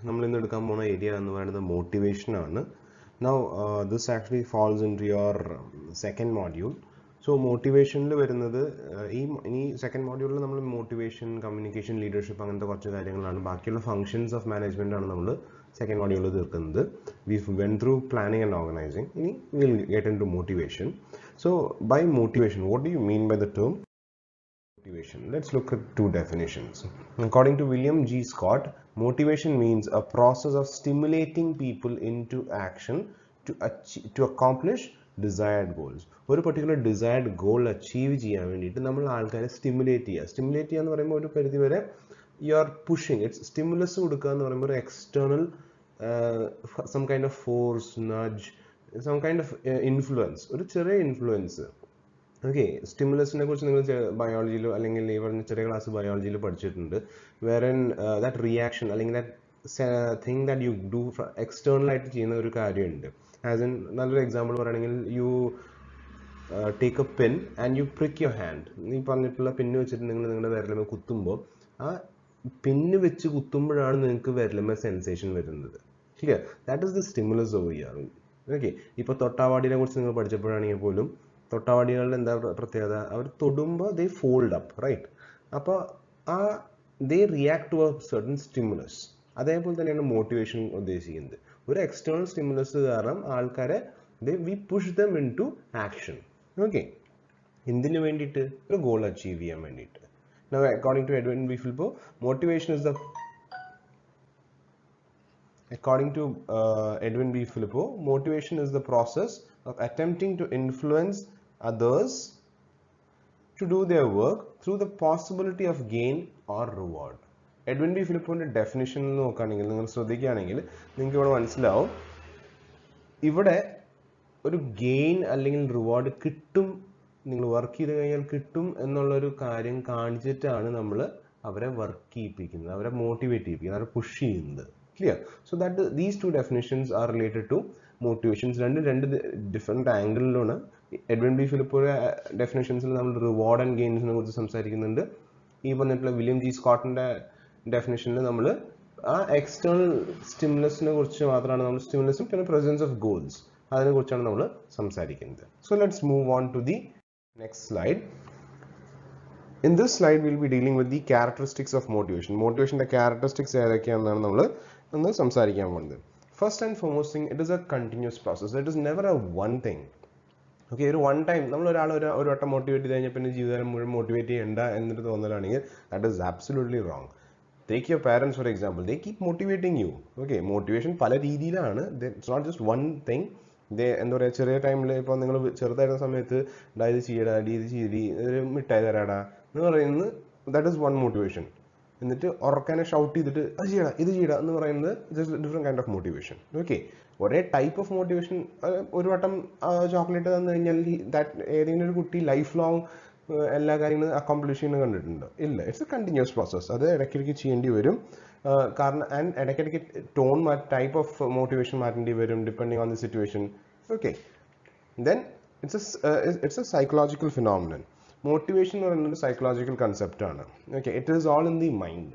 നമ്മൾ ഇന്ന് എടുക്കാൻ പോകുന്ന ഏരിയ എന്ന് പറയുന്നത് മോട്ടിവേഷൻ ആണ്. Now this actually falls into your second module. So മോട്ടിവേഷനിൽ വരുന്നത് ഈ സെക്കൻഡ് മോഡ്യൂളിൽ നമ്മൾ മോട്ടിവേഷൻ, കമ്മ്യൂണിക്കേഷൻ, ലീഡർഷിപ്പ് അങ്ങനത്തെ കുറച്ച് കാര്യങ്ങളാണ്. ബാക്കിയുള്ള ഫങ്ഷൻസ് ഓഫ് മാനേജ്മെന്റ് ആണ് നമ്മൾ സെക്കൻഡ് മോഡ്യൂളിൽ തീർക്കുന്നത്. We went through planning and organizing. ഇനി we'll get into motivation. So by motivation, what do you mean by the term motivation? Let's look at two definitions. According to William G. Scott, motivation means a process of stimulating people into action to accomplish desired goals. ഒരു particular desired goal achieve ചെയ്യാൻ വേണ്ടിയിട്ട് നമ്മൾ ആൾക്കാരെ stimulate ചെയ്യുക എന്ന് പറയുമ്പോൾ ഒരു പരിധി വരെ you are pushing its stimulus കൊടുക്കുക എന്ന് പറയുമ്പോൾ ഒരു external some kind of force, nudge, some kind of influence, ഒരു ചെറിയ ഇൻഫ്ലുവൻസ്. ഓക്കെ, സ്റ്റിമുലസിനെ കുറിച്ച് നിങ്ങൾ ബയോളജിയിലോ അല്ലെങ്കിൽ ഈ പറഞ്ഞ ചെറിയ ക്ലാസ് ബയോളജിയിൽ പഠിച്ചിട്ടുണ്ട്. വേറെൻ ദാറ്റ് റിയാക്ഷൻ അല്ലെങ്കിൽ that thing that you do external ആയിട്ട് ചെയ്യുന്ന ഒരു കാര്യമുണ്ട്. ആസ് ഇൻ നല്ലൊരു എക്സാമ്പിൾ പറയുകയാണെങ്കിൽ you take a pen and you prick your hand. ഈ പറഞ്ഞിട്ടുള്ള പെന്ന് വെച്ചിട്ട് നിങ്ങൾ നിങ്ങളുടെ വിരലമ കുത്തുമ്പോൾ ആ പെന്ന് വെച്ച് കുത്തുമ്പോഴാണ് നിങ്ങൾക്ക് വിരലമ സെൻസേഷൻ വരുന്നത്. Clear? That is the stimulus over here. Okay, ഇപ്പോൾ തൊട്ടാവാടിനെ കുറിച്ച് നിങ്ങൾ പഠിച്ചപ്പോഴാണെങ്കിൽ പോലും തൊട്ടാവാടികളുടെ എന്താ പ്രത്യേകത? അവർ തൊടുമ്പോൾ ദേ ഫോൾഡ് അപ്പ്, റൈറ്റ്? അപ്പോൾ ആ they react to a certain stimulus. അതേപോലെ തന്നെയാണ് മോട്ടിവേഷൻ ഉദ്ദേശിക്കുന്നത്. ഒരു എക്സ്റ്റേണൽ സ്റ്റിമുലസ് കാരണം ആൾക്കാരെ we push them into action. Okay, എന്തിനു വേണ്ടിയിട്ട്? ഒരു ഗോൾ അച്ചീവ് ചെയ്യാൻ വേണ്ടിയിട്ട്. Now, according to Edwin B. Filippo, motivation is the motivation is the process of attempting to influence others to do their work through the possibility of gain or reward. Edwin B ഫിലിപ്പോന്റെ definition നോക്കുകയാണെങ്കിൽ, നിങ്ങൾ ശ്രദ്ധിക്കുകയാണെങ്കിൽ നിങ്ങൾക്ക് ഇവിടെ മനസ്സിലാവും, ഇവിടെ ഒരു gain അല്ലെങ്കിൽ റിവാർഡ് കിട്ടും, നിങ്ങൾ വർക്ക് ചെയ്ത് കഴിഞ്ഞാൽ കിട്ടും എന്നുള്ളൊരു കാര്യം കാണിച്ചിട്ടാണ് നമ്മൾ അവരെ വർക്ക് ചെയ്യിപ്പിക്കുന്നത്, അവരെ മോട്ടിവേറ്റ് ചെയ്യിപ്പിക്കുന്നത്, അവരെ പുഷ് ചെയ്യുന്നത്. Clear? So that these two definitions are related to motivations. രണ്ട് ഡിഫറെൻറ്റ് ആംഗിളിലാണ്. എഡ്വിൻ ബി ഫിലിപ്പോയുടെ ഡെഫിനിഷൻസിൽ നമ്മൾ റിവാർഡ് ആൻഡ് ഗെയിൻസിനെ കുറിച്ച് സംസാരിക്കുന്നുണ്ട്. ഈ പറഞ്ഞിട്ടുള്ള വില്യം ജി സ്കോട്ടിൻ്റെ ഡെഫിനിഷനിൽ നമ്മൾ ആ എക്സ്റ്റേണൽ സ്റ്റിമുലസിനെ കുറിച്ച് മാത്രമാണ് നമ്മൾ സ്റ്റിമുലസും പിന്നെ പ്രസൻസ് ഓഫ് ഗോൾസ് അതിനെ കുറിച്ചാണ് നമ്മൾ സംസാരിക്കുന്നത്. So let's move on to the next slide. In this slide we'll be dealing with the characteristics of motivation. Motivation characteristics ഏതൊക്കെയാണെന്നാണ് നമ്മൾ ഒന്ന് സംസാരിക്കാൻ പോകുന്നത്. First and foremost thing, it is a continuous process. It is never a one thing. Okay, ഒരു one time നമ്മൾ ഒരാൾ ഒരു വട്ടം motivate ചെയ്ത് കഴിഞ്ഞാൽ പിന്നെ ജീവിതകാലം മുഴുവൻ മോട്ടിവേറ്റ് ചെയ്യേണ്ട എന്നൊരു തോന്നലാണെങ്കിൽ that is absolutely wrong. Take your parents for example, they keep motivating you. Okay, motivation പല രീതിയിലാണ്. It's not just one thing. എന്താ പറയുക, ചെറിയ ടൈമിൽ ഇപ്പോൾ നിങ്ങൾ ചെറുതായിരുന്ന സമയത്ത് ഇത് ചെയ്യടാ, ഇത് ചെയ്തി, ഒരു മിഠായി തരാടാ എന്ന് പറയുന്നത് ദാറ്റ് ഈസ് വൺ മോട്ടിവേഷൻ. എന്നിട്ട് ഉറക്കാനെ ഷൗട്ട് ചെയ്തിട്ട് അത് ചെയ്യടാ, ഇത് ചെയ്യടാ എന്ന് പറയുന്നത് just different kind of motivation. Okay, ഒരേ ടൈപ്പ് ഓഫ് മോട്ടിവേഷൻ. ഒരു വട്ടം ചോക്ലേറ്റ് തന്നു കഴിഞ്ഞാൽ ദാറ്റ് ഏതെങ്കിലും ഒരു കുട്ടി ലൈഫ് ലോങ് എല്ലാ കാര്യങ്ങളും അക്കോംപ്ലിഷ് ചെയ്യുന്നത് കണ്ടിട്ടുണ്ടോ? ഇല്ല. It's A continuous process. അത് ഇടയ്ക്കിടയ്ക്ക് ചെയ്യേണ്ടി വരും. കാരണം ആൻഡ് ഇടയ്ക്കിടയ്ക്ക് ടോൺ ടൈപ്പ് ഓഫ് മോട്ടിവേഷൻ മാറ്റേണ്ടി വരും depending on the situation. Okay, then it's a psychological phenomenon. Motivation എന്ന് പറയുന്നത് ഒരു സൈക്കോളജിക്കൽ കൺസെപ്റ്റാണ്. Okay, it is all in the mind.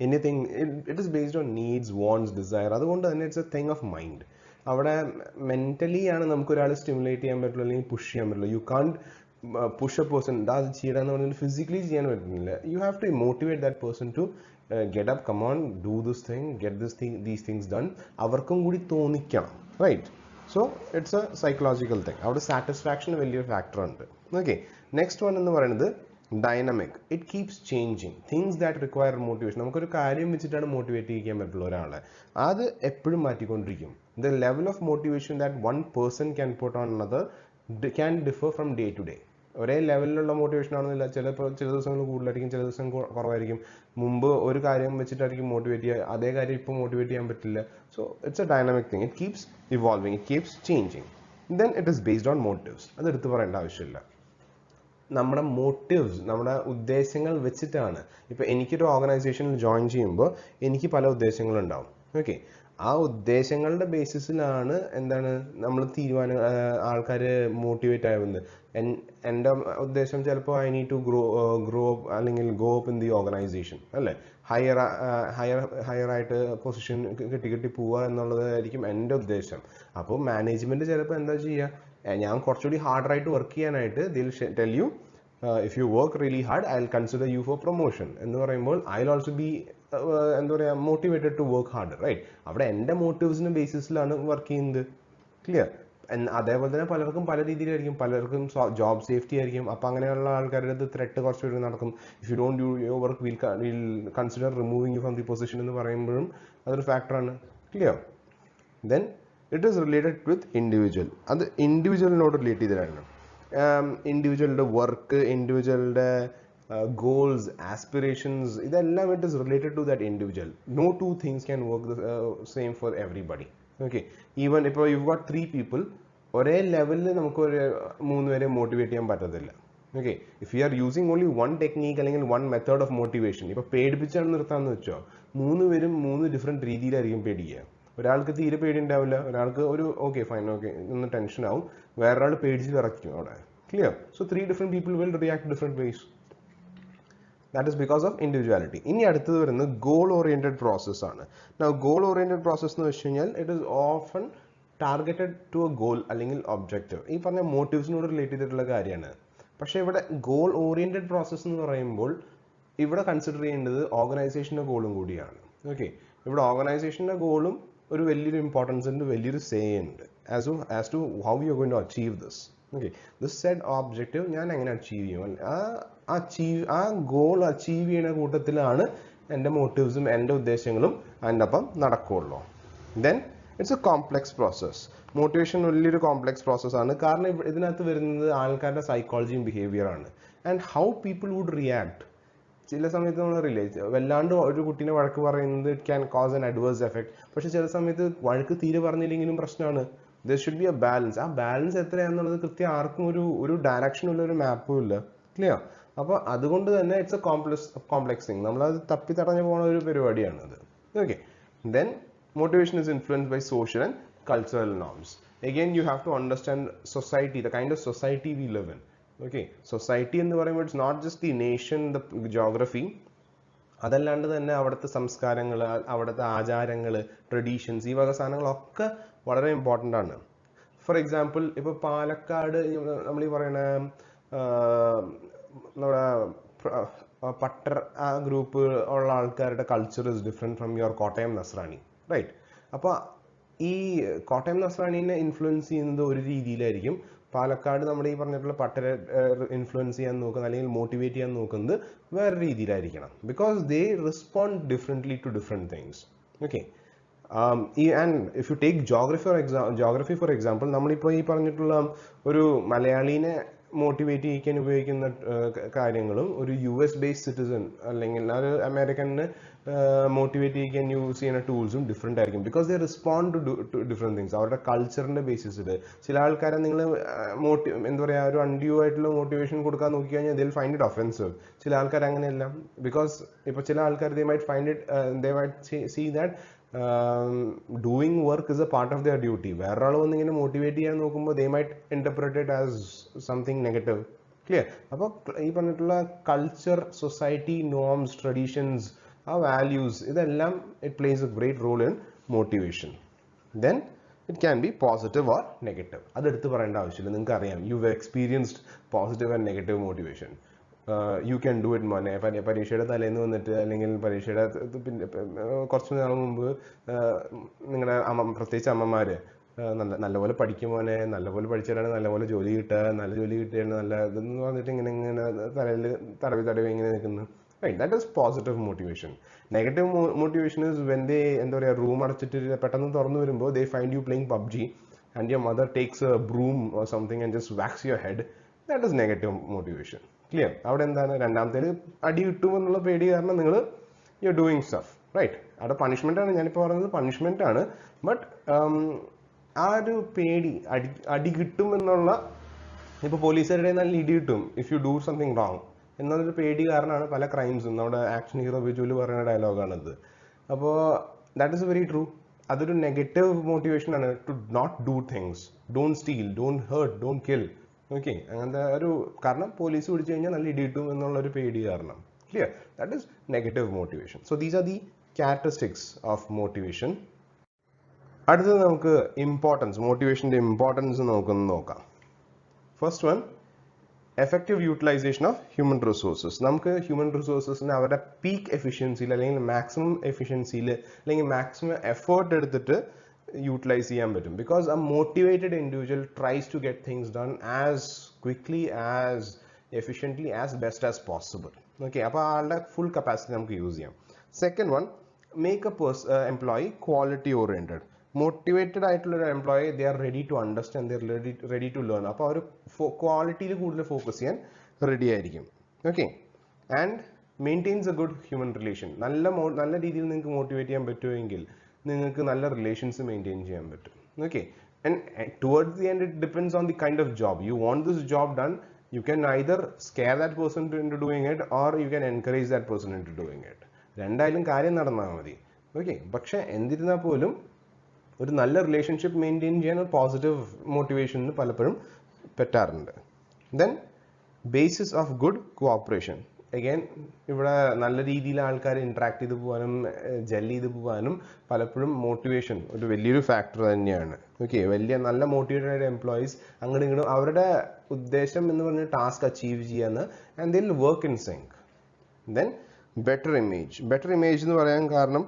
Anything it is based on needs, wants, desire. അതുകൊണ്ട് തന്നെ it's a thing of mind. അവിടെ mentally ആണ് നമുക്കൊരാൾ stimulate ചെയ്യാൻ പറ്റുള്ളൂ അല്ലെങ്കിൽ പുഷ് ചെയ്യാൻ പറ്റുള്ളൂ. You can't push a person അത് ചെയ്യണമെന്ന് പറഞ്ഞാൽ ഫിസിക്കലി ചെയ്യാൻ പറ്റുന്നില്ല. You have to motivate that person to get up, come on, do this thing, get these things done. അവർക്കും കൂടി തോന്നിക്കണം, right? So it's a psychological thing. അവിടെ സാറ്റിസ്ഫാക്ഷൻ വലിയൊരു ഫാക്ടർ ഉണ്ട്. ഓക്കെ, നെക്സ്റ്റ് വൺ എന്ന് പറയുന്നത് dynamic. It keeps changing things that require motivation. നമുക്കൊരു കാര്യം വെച്ചിട്ടാണ് മോട്ടിവേറ്റ് ചെയ്യാൻ പറ്റുള്ള ഒരാളെ, അത് എപ്പോഴും മാറ്റിക്കൊണ്ടിരിക്കും. The level of motivation that one person can put on another can differ from day to day. ഒരേ ലെവലിലുള്ള മോട്ടിവേഷൻ ആണെന്നില്ല. ചില ദിവസങ്ങൾ കൂടുതലായിരിക്കും, ചില ദിവസം കുറവായിരിക്കും. മുമ്പ് ഒരു കാര്യം വെച്ചിട്ടായിരിക്കും മോട്ടിവേറ്റ് ചെയ്യുക, അതേ കാര്യം ഇപ്പോൾ മോട്ടിവേറ്റ് ചെയ്യാൻ പറ്റില്ല. So it's A dynamic thing. It keeps evolving, it keeps changing. Then it is based on motifs. അത് എടുത്ത് പറയേണ്ട ആവശ്യമില്ല. നമ്മുടെ മോട്ടീവ്സ്, നമ്മുടെ ഉദ്ദേശങ്ങൾ വെച്ചിട്ടാണ്. ഇപ്പോൾ എനിക്കൊരു ഓർഗനൈസേഷനിൽ ജോയിൻ ചെയ്യുമ്പോൾ എനിക്ക് പല ഉദ്ദേശങ്ങളുണ്ടാവും. ഓക്കെ, ആ ഉദ്ദേശങ്ങളുടെ ബേസിസിലാണ് എന്താണ് നമ്മൾ ആൾക്കാർ മോട്ടിവേറ്റ് ആവുന്നത്. എൻ്റെ ഉദ്ദേശം ചിലപ്പോൾ I need to grow up അല്ലെങ്കിൽ go up in the organization അല്ലേ, ഹയർ ആയിട്ട് പൊസിഷൻ കിട്ടി പോവുക എന്നുള്ളതായിരിക്കും എൻ്റെ ഉദ്ദേശം. അപ്പോൾ മാനേജ്മെന്റ് ചിലപ്പോൾ എന്താ ചെയ്യുക, ഞാൻ കുറച്ചുകൂടി ഹാർഡറായിട്ട് വർക്ക് ചെയ്യാനായിട്ട് they'll tell you if you work really hard I will consider you for promotion എന്ന് പറയുമ്പോൾ ഐ വിൽ ഓൾസോ ബി എന്താ പറയുക motivated to work hard, right? അവിടെ എൻ്റെ മോട്ടീവ്സിന്റെ ബേസിസിലാണ് വർക്ക് ചെയ്യുന്നത്. ക്ലിയർ? അതേപോലെ തന്നെ പലർക്കും പല രീതിയിലായിരിക്കും, പലർക്കും ജോബ് സേഫ്റ്റി ആയിരിക്കും. അപ്പം അങ്ങനെയുള്ള ആൾക്കാരുടെ അടുത്ത് ത്രെട്ട് കുറച്ചുകൂടി നടക്കും. If you don't do your work will consider removing you from the position എന്ന് പറയുമ്പോഴും അതൊരു ഫാക്ടറാണ്. Clear? Then it is related with individual. അത് ഇൻഡിവിജ്വലിനോട് റിലേറ്റ് ചെയ്തിട്ടാണ്. ഇൻഡിവിജ്വലിൻ്റെ വർക്ക്, ഇൻഡിവിജ്വലിൻ്റെ ഗോൾസ്, ആസ്പിറേഷൻസ്, ഇതെല്ലാം it is related to that individual. No two things can work same for everybody. Okay, even ഇപ്പോൾ യു ഗോട്ട് 3 people, ഒരേ ലെവലിൽ നമുക്ക് ഒരു 3 പേരെ മോട്ടിവേറ്റ് ചെയ്യാൻ പറ്റത്തില്ല. Okay, if you are using only one technique അല്ലെങ്കിൽ വൺ മെത്തേഡ് ഓഫ് മോട്ടിവേഷൻ, ഇപ്പോൾ പേടിപ്പിച്ചാണ് നിർത്താമെന്ന് വെച്ചോ, 3 പേരും 3 ഡിഫറെൻറ്റ് രീതിയിലായിരിക്കും പേടിക്കുക. ഒരാൾക്ക് തീരെ പേടി ഉണ്ടാവില്ല, ഒരാൾക്ക് ഒരു ഓക്കെ ഫൈൻ ഓക്കെ ഒന്ന് ടെൻഷൻ ആവും, വേറൊരാൾ പേടിച്ച് വിറയ്ക്കും അവിടെ. Clear? So 3 different people will react different ways. That is because of individuality. ഇനി അടുത്തത് വരുന്നത് ഗോൾ ഓറിയന്റഡ് പ്രോസസ് ആണ്. Now ഗോൾ ഓറിയന്റഡ് പ്രോസസ് എന്ന് വെച്ച് കഴിഞ്ഞാൽ it is often targeted to a goal അല്ലെങ്കിൽ ഒബ്ജക്റ്റീവ്. ഈ പറഞ്ഞ മോട്ടീവ്സിനോട് റിലേറ്റ് ചെയ്തിട്ടുള്ള കാര്യമാണ്. പക്ഷേ ഇവിടെ ഗോൾ ഓറിയന്റഡ് പ്രോസസ് എന്ന് പറയുമ്പോൾ ഇവിടെ കൺസിഡർ ചെയ്യേണ്ടത് ഓർഗനൈസേഷൻ്റെ ഗോളും കൂടിയാണ്. ഓക്കെ, ഇവിടെ ഓർഗനൈസേഷൻ്റെ ഗോളും ഒരു വലിയൊരു ഇമ്പോർട്ടൻസ് ഉണ്ട്, വലിയൊരു സേ ഉണ്ട് as to how you are going to achieve this. Okay, this said objective ഞാൻ എങ്ങനെ അച്ചീവ് ചെയ്യും, ആ ഗോൾ അച്ചീവ് ചെയ്യുന്ന കൂട്ടത്തിലാണ് എൻ്റെ മോട്ടീവ്സും എൻ്റെ ഉദ്ദേശങ്ങളും അതിൻ്റെ ഒപ്പം നടക്കുകയുള്ളൂ. Then it's a complex process. Motivation വലിയൊരു കോംപ്ലെക്സ് പ്രോസസ്സാണ്. കാരണം ഇതിനകത്ത് വരുന്നത് ആൾക്കാരുടെ സൈക്കോളജിയും ബിഹേവിയറാണ് and how people would react. ചില സമയത്ത് നമ്മൾ വല്ലാണ്ട് ഒരു കുട്ടീനെ വഴക്ക് പറയുന്നത് it can cause an adverse effect. പക്ഷെ ചില സമയത്ത് വഴക്ക് തീരെ പറഞ്ഞില്ലെങ്കിലും പ്രശ്നമാണ്. There should be a balance. ആ ബാലൻസ് എത്രയാണെന്നുള്ളത് കൃത്യം ആർക്കും ഒരു ഡയറക്ഷനും ഇല്ല, ഒരു മാപ്പും ഇല്ല. ക്ലിയർ? അപ്പോൾ അതുകൊണ്ട് തന്നെ ഇറ്റ്സ് എ കോംപ്ലെക്സ് തിങ്. നമ്മളത് തപ്പി തടഞ്ഞു പോകുന്ന ഒരു പരിപാടിയാണ് അത്. Okay, then motivation is influenced by social and cultural norms. Again you have to understand society, the kind of society we live in. Okay, society എന്ന് പറയുമ്പോൾ it's not just the nation, the geography, അതല്ലാണ്ട് തന്നെ അവിടുത്തെ സംസ്കാരങ്ങൾ, അവിടുത്തെ ആചാരങ്ങൾ, traditions, ഈ വക സാധനങ്ങളൊക്കെ വളരെ ഇമ്പോർട്ടൻ്റ് ആണ്. ഫോർ എക്സാമ്പിൾ ഇപ്പോൾ പാലക്കാട് നമ്മൾ ഈ പറയുന്ന നമ്മുടെ പട്ടർ ആ ഗ്രൂപ്പ് ഉള്ള ആൾക്കാരുടെ culture is different from your Kottayam Nasrani, right? അപ്പോൾ ഈ കോട്ടയം നസ്രാണീനെ ഇൻഫ്ലുവൻസ് ചെയ്യുന്നത് ഒരു രീതിയിലായിരിക്കും, പാലക്കാട് നമ്മുടെ ഈ പറഞ്ഞിട്ടുള്ള പട്ടരെ ഇൻഫ്ലുവൻസ് ചെയ്യാൻ നോക്കുന്നത് അല്ലെങ്കിൽ മോട്ടിവേറ്റ് ചെയ്യാൻ നോക്കുന്നത് വേറെ രീതിയിലായിരിക്കണം. Because they respond differently to different things. Okay, and if you take geography for example, നമ്മളിപ്പോൾ ഈ പറഞ്ഞിട്ടുള്ള ഒരു മലയാളീനെ മോട്ടിവേറ്റ് ചെയ്യിക്കാൻ ഉപയോഗിക്കുന്ന കാര്യങ്ങളും ഒരു US ബേസ്ഡ് സിറ്റിസൺ അല്ലെങ്കിൽ ഒരു അമേരിക്കനെ മോട്ടിവേറ്റ് ചെയ്യിക്കാൻ യൂസ് ചെയ്യുന്ന ടൂൾസും ഡിഫറെൻ്റ് ആയിരിക്കും. Because they respond to different things. അവരുടെ കൾച്ചറിൻ്റെ ബേസിസിൽ ചില ആൾക്കാരെ നിങ്ങൾ എന്താ പറയുക ഒരു അൺഡ്യൂ ആയിട്ടുള്ള മോട്ടിവേഷൻ കൊടുക്കാൻ നോക്കിക്കഴിഞ്ഞാൽ they will find it offensive. ചില ആൾക്കാർ അങ്ങനെയല്ല. ബിക്കോസ് ഇപ്പോൾ ചില ആൾക്കാർ they might find it, they might see that doing work is a part of their duty. വേറൊരാൾ വന്ന് ഇങ്ങനെ മോട്ടിവേറ്റ് ചെയ്യാൻ നോക്കുമ്പോൾ they might interpret it as something negative. Clear? അപ്പോൾ ഈ പറഞ്ഞിട്ടുള്ള കൾച്ചർ, സൊസൈറ്റി, നോംസ്, ട്രഡീഷൻസ്, ആ വാല്യൂസ്, ഇതെല്ലാം it plays a great role in motivation. Then it can be positive or negative. അതെടുത്ത് പറയേണ്ട ആവശ്യമില്ല, നിങ്ങൾക്ക് അറിയാം. You have experienced positive and negative motivation. You can do it മോനെ. പരീക്ഷയുടെ തലേന്ന് വന്നിട്ട് അല്ലെങ്കിൽ പരീക്ഷയുടെ പിന്നെ കുറച്ച് നാൾ മുമ്പ് നിങ്ങളുടെ പ്രത്യേകിച്ച് അമ്മമാർ നല്ലപോലെ പഠിക്കും മോനെ, നല്ലപോലെ പഠിച്ചിട്ടാണ് നല്ലപോലെ ജോലി കിട്ടുക, നല്ല ജോലി കിട്ടിയാണ് നല്ല ഇതെന്ന് പറഞ്ഞിട്ട് ഇങ്ങനെ തലയിൽ തടവി ഇങ്ങനെ നിൽക്കുന്നു. Right, that is positive motivation. Negative motivation is when they എന്താ പറയുക റൂം അടച്ചിട്ട് പെട്ടെന്ന് തുറന്നു വരുമ്പോൾ they find you playing PUBG and your mother takes a broom or something and just whacks your head. That is negative motivation. Clear? അവിടെ എന്താണ്, രണ്ടാമത്തേൽ അടി കിട്ടുമെന്നുള്ള പേടി കാരണം നിങ്ങൾ you are doing stuff, right? അവിടെ പണിഷ്മെൻ്റ് ആണ്, ഞാനിപ്പോൾ പറയുന്നത് പണിഷ്മെൻ്റ് ആണ്. ബട്ട് ആ ഒരു പേടി, അടി കിട്ടുമെന്നുള്ള, ഇപ്പോൾ പോലീസുകാരുടെ നല്ല ഇടി കിട്ടും if you do something wrong എന്നുള്ളൊരു പേടി കാരണമാണ് പല ക്രൈംസും. നമ്മുടെ ആക്ഷൻ ഹീറോ വിജുവിൽ പറയുന്ന ഡയലോഗാണിത്. അപ്പോൾ ദാറ്റ് ഈസ് വെരി ട്രൂ. അതൊരു നെഗറ്റീവ് മോട്ടിവേഷൻ ആണ്. To not do things, don't steal, don't hurt, don't kill. Okay, അങ്ങനത്തെ ഒരു കാരണം പോലീസ് പിടിച്ചു കഴിഞ്ഞാൽ നല്ല ഇടി കിട്ടും എന്നുള്ളൊരു പേടി കാരണം. Clear? That is negative motivation. So these are the characteristics of motivation. അടുത്തത് നമുക്ക് ഇമ്പോർട്ടൻസ്, മോട്ടിവേഷൻ്റെ ഇമ്പോർട്ടൻസ് നമുക്കൊന്ന് നോക്കാം. First one, effective utilisation of human resources. നമുക്ക് ഹ്യൂമൻ റിസോഴ്സസിന് അവരുടെ പീക്ക് എഫിഷ്യൻസിയിൽ അല്ലെങ്കിൽ മാക്സിമം എഫിഷ്യൻസിയിൽ അല്ലെങ്കിൽ മാക്സിമം എഫേർട്ട് എടുത്തിട്ട് യൂട്ടിലൈസ് ചെയ്യാൻ പറ്റും. Because a motivated individual tries to get things done as quickly, as efficiently, as best as possible. Okay, അപ്പോൾ ആളുടെ ഫുൾ കപ്പാസിറ്റി നമുക്ക് യൂസ് ചെയ്യാം. Second one, make a employee quality oriented. Motivated ആയിട്ടുള്ള ഒരു employee, they are ready to understand, they are ready to learn. അപ്പോൾ അവർ ക്വാളിറ്റിയിൽ കൂടുതൽ ഫോക്കസ് ചെയ്യാൻ റെഡി ആയിരിക്കും. Okay, and maintains a good human relation. നല്ല രീതിയിൽ നിങ്ങൾക്ക് മോട്ടിവേറ്റ് ചെയ്യാൻ പറ്റുമെങ്കിൽ നിങ്ങൾക്ക് നല്ല റിലേഷൻസ് മെയിൻറ്റെയിൻ ചെയ്യാൻ പറ്റും. Okay, and towards the end it depends on the kind of job you want this job done. You can either scare that person into doing it or you can encourage that person into doing it. രണ്ടായാലും കാര്യം നടന്നാൽ മതി. Okay, പക്ഷെ എന്നിരുന്നാൽ പോലും ഒരു നല്ല relationship maintain ചെയ്യാൻ പോസിറ്റീവ് മോട്ടിവേഷന് പലപ്പോഴും പറ്റാറുണ്ട്. Then basis of good cooperation. Again ഇവിടെ നല്ല രീതിയിൽ ആൾക്കാർ ഇൻട്രാക്ട് ചെയ്ത് പോകാനും ജെൽ ചെയ്ത് പോകാനും പലപ്പോഴും മോട്ടിവേഷൻ ഒരു വലിയൊരു ഫാക്ടർ തന്നെയാണ്. ഓക്കെ, നല്ല മോട്ടിവേറ്റഡ് ആയിട്ട് എംപ്ലോയീസ് അങ്ങോട്ടും ഇങ്ങോട്ടും അവരുടെ ഉദ്ദേശം എന്ന് പറഞ്ഞ ടാസ്ക് അച്ചീവ് ചെയ്യാന്ന്, and they will work in sync. Then better image. Better image എന്ന് പറയാൻ കാരണം